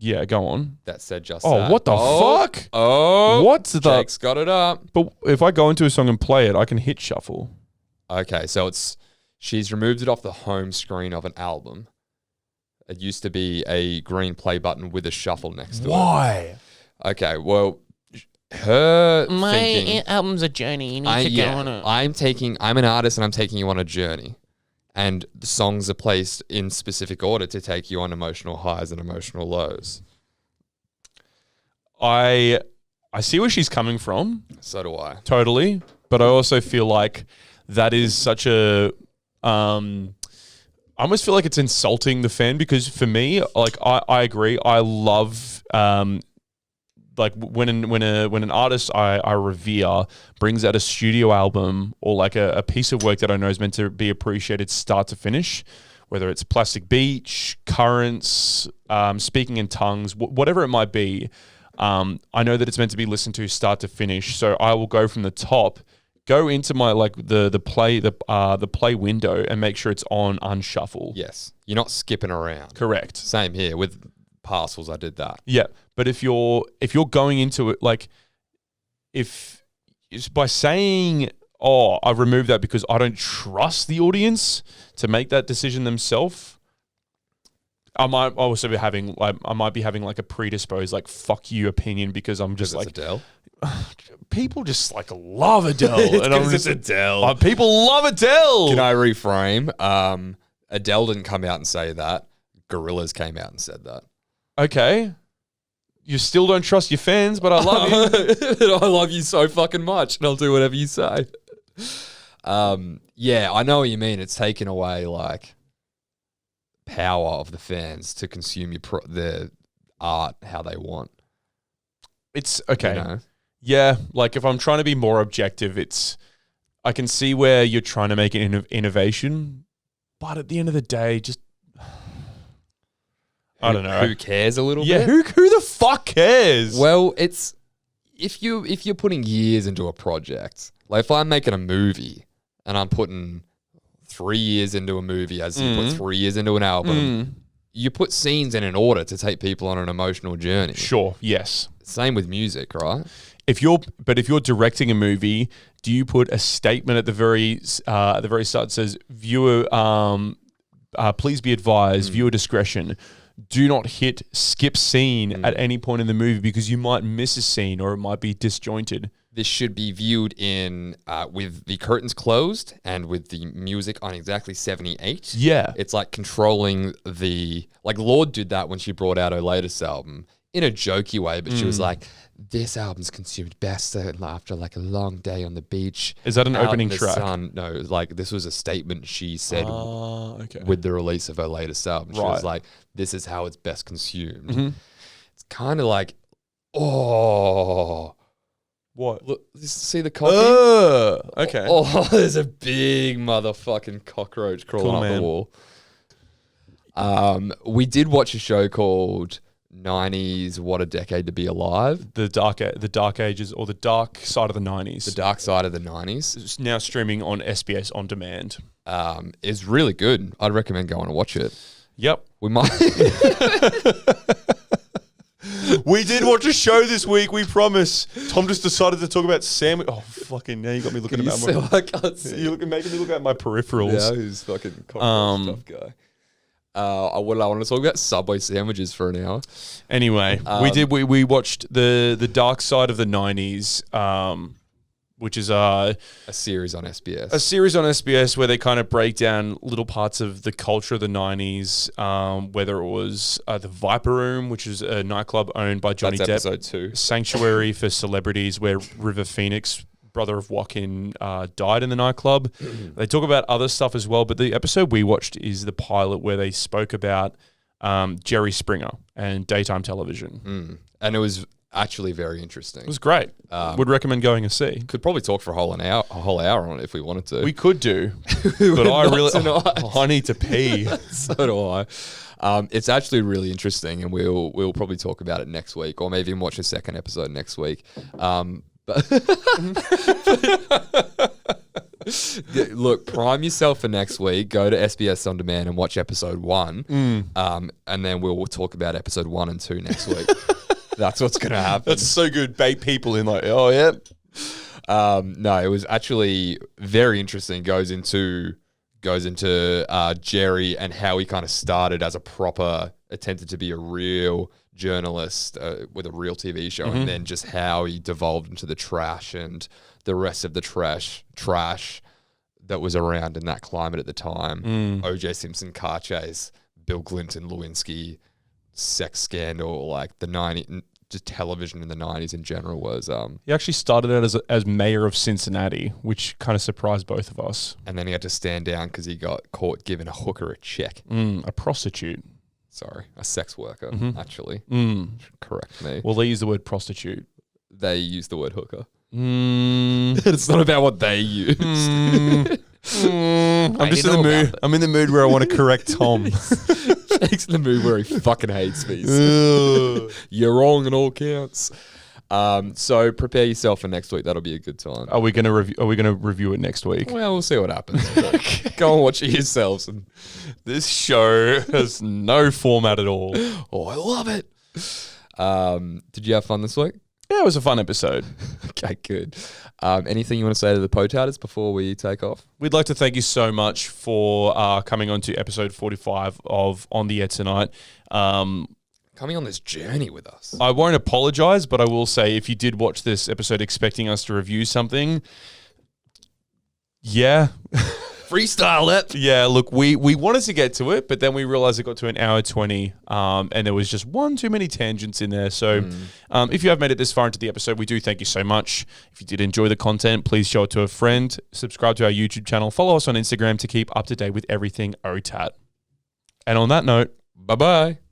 Yeah, go on. That said just Oh, that. what the fuck? Oh, what's the? Jake's got it up. But if I go into a song and play it, I can hit shuffle. Okay, so she's removed it off the home screen of an album. It used to be a green play button with a shuffle next to it. Why? Okay, well, her My thinking, album's a journey. You need to go on it. I'm an artist and I'm taking you on a journey. And the songs are placed in specific order to take you on emotional highs and emotional lows. I see where she's coming from. So do I. Totally. But I also feel like that is such a I almost feel like it's insulting the fan, because for me, like I agree. I love like when an artist I revere brings out a studio album or like a piece of work that I know is meant to be appreciated start to finish, whether it's Plastic Beach, Currents, Speaking in Tongues, whatever it might be. I know that it's meant to be listened to start to finish, so I will go from the top, go into my like the play window and make sure it's on unshuffle. Yes. You're not skipping around. Correct. Same here with Parcels. I did that. Yeah, but if you're going into it, like if it's by saying, "Oh, I removed that because I don't trust the audience to make that decision themselves," I might also be having like a predisposed like "fuck you" opinion because I'm just like Adele. People just like love Adele, and I'm just Adele. People love Adele. Can I reframe? Adele didn't come out and say that. Gorillaz came out and said that. Okay. You still don't trust your fans, but I love you. I love you so fucking much, and I'll do whatever you say. Yeah, I know what you mean. It's taken away like power of the fans to consume their art how they want. It's okay. You know? Yeah, like if I'm trying to be more objective, I can see where you're trying to make an innovation, but at the end of the day, just I don't know. Who cares a little Yeah, bit? who the fuck cares? Well, it's if you're putting years into a project, like if I'm making a movie and I'm putting 3 years into a movie as you put 3 years into an album, you put scenes in an order to take people on an emotional journey. Sure, yes. Same with music, right? If you're directing a movie, do you put a statement at the very start that says, "Viewer, please be advised, viewer discretion. Do not hit skip scene at any point in the movie because you might miss a scene or it might be disjointed." This should be viewed in with the curtains closed and with the music on exactly 78. Yeah. It's like controlling like Lorde did that when she brought out her latest album in a jokey way, but she was like, this album's consumed best after like a long day on the beach. Is that an out opening in the track? sun. No, like this was a statement she said Okay. with the release of her latest album. She was like, this is how it's best consumed. It's kind of like, oh... What? Look, see the copy? Okay. Oh, there's a big motherfucking cockroach crawling up man. the wall. We did watch a show called 90s What a Decade to Be Alive. The dark ages or the dark side of the 90s. The dark side of the 90s. It's now streaming on SBS On Demand. Is really good. I'd recommend going to watch it. Yep. We might... We did watch a show this week, we promise. Tom just decided to talk about sandwich. Oh, fucking, now you got me looking Can at you my... see? I can't see. You're making me look at my peripherals. Yeah, who's fucking cockroach tough guy. I want to talk about Subway sandwiches for an hour. Anyway, we watched the dark side of the 90s, which is a series on SBS. A series on SBS where they kind of break down little parts of the culture of the 90s, whether it was the Viper Room, which is a nightclub owned by Johnny That's Depp. episode 2. Sanctuary for Celebrities, where River Phoenix, brother of Joaquin, died in the nightclub. They talk about other stuff as well, but the episode we watched is the pilot where they spoke about Jerry Springer and daytime television. And it was actually very interesting. It was great. Would recommend going and see. Could probably talk for a whole hour on it if we wanted to. We could do, but I really tonight. I need to pee. So do I. It's actually really interesting, and we'll probably talk about it next week, or maybe even watch a second episode next week. Look, prime yourself for next week. Go to SBS On Demand and watch episode 1, and then we'll talk about episode 1 and 2 next week. That's what's going to happen. That's so good. Bait people in like, oh, yeah. No, it was actually very interesting. Goes into Jerry and how he kind of started as a proper, attempted to be a real journalist with a real TV show, and then just how he devolved into the trash and the rest of the trash that was around in that climate at the time. O.J. Simpson car chase, Bill Clinton, Lewinsky, sex scandal, like the 90s, just television in the 90s in general was... He actually started out as mayor of Cincinnati, which kind of surprised both of us. And then he had to stand down because he got caught giving a hooker a check. A prostitute. Sorry, a sex worker, actually. Correct me. Well, they use the word prostitute. They use the word hooker. It's not about what they used. I'm just in the mood. I'm in the mood where I want to correct Tom. Jake's in the mood where he fucking hates me. You're wrong on all counts. So prepare yourself for next week. That'll be a good time. Are we gonna review it next week? Well, we'll see what happens. Go and watch it yourselves. And This show has no format at all. oh, I love it. Did you have fun this week? Yeah, it was a fun episode. Okay, good. Anything you want to say to the potaters before we take off? We'd like to thank you so much for coming on to episode 45 of On the Air Tonight. Coming on this journey with us. I won't apologize, but I will say if you did watch this episode expecting us to review something, yeah. Freestyle it. Yeah, look, we wanted to get to it, but then we realized it got to an hour 20, and there was just one too many tangents in there. So if you have made it this far into the episode, we do thank you so much. If you did enjoy the content, please show it to a friend, subscribe to our YouTube channel, follow us on Instagram to keep up to date with everything OTAT. And on that note, Bye-bye.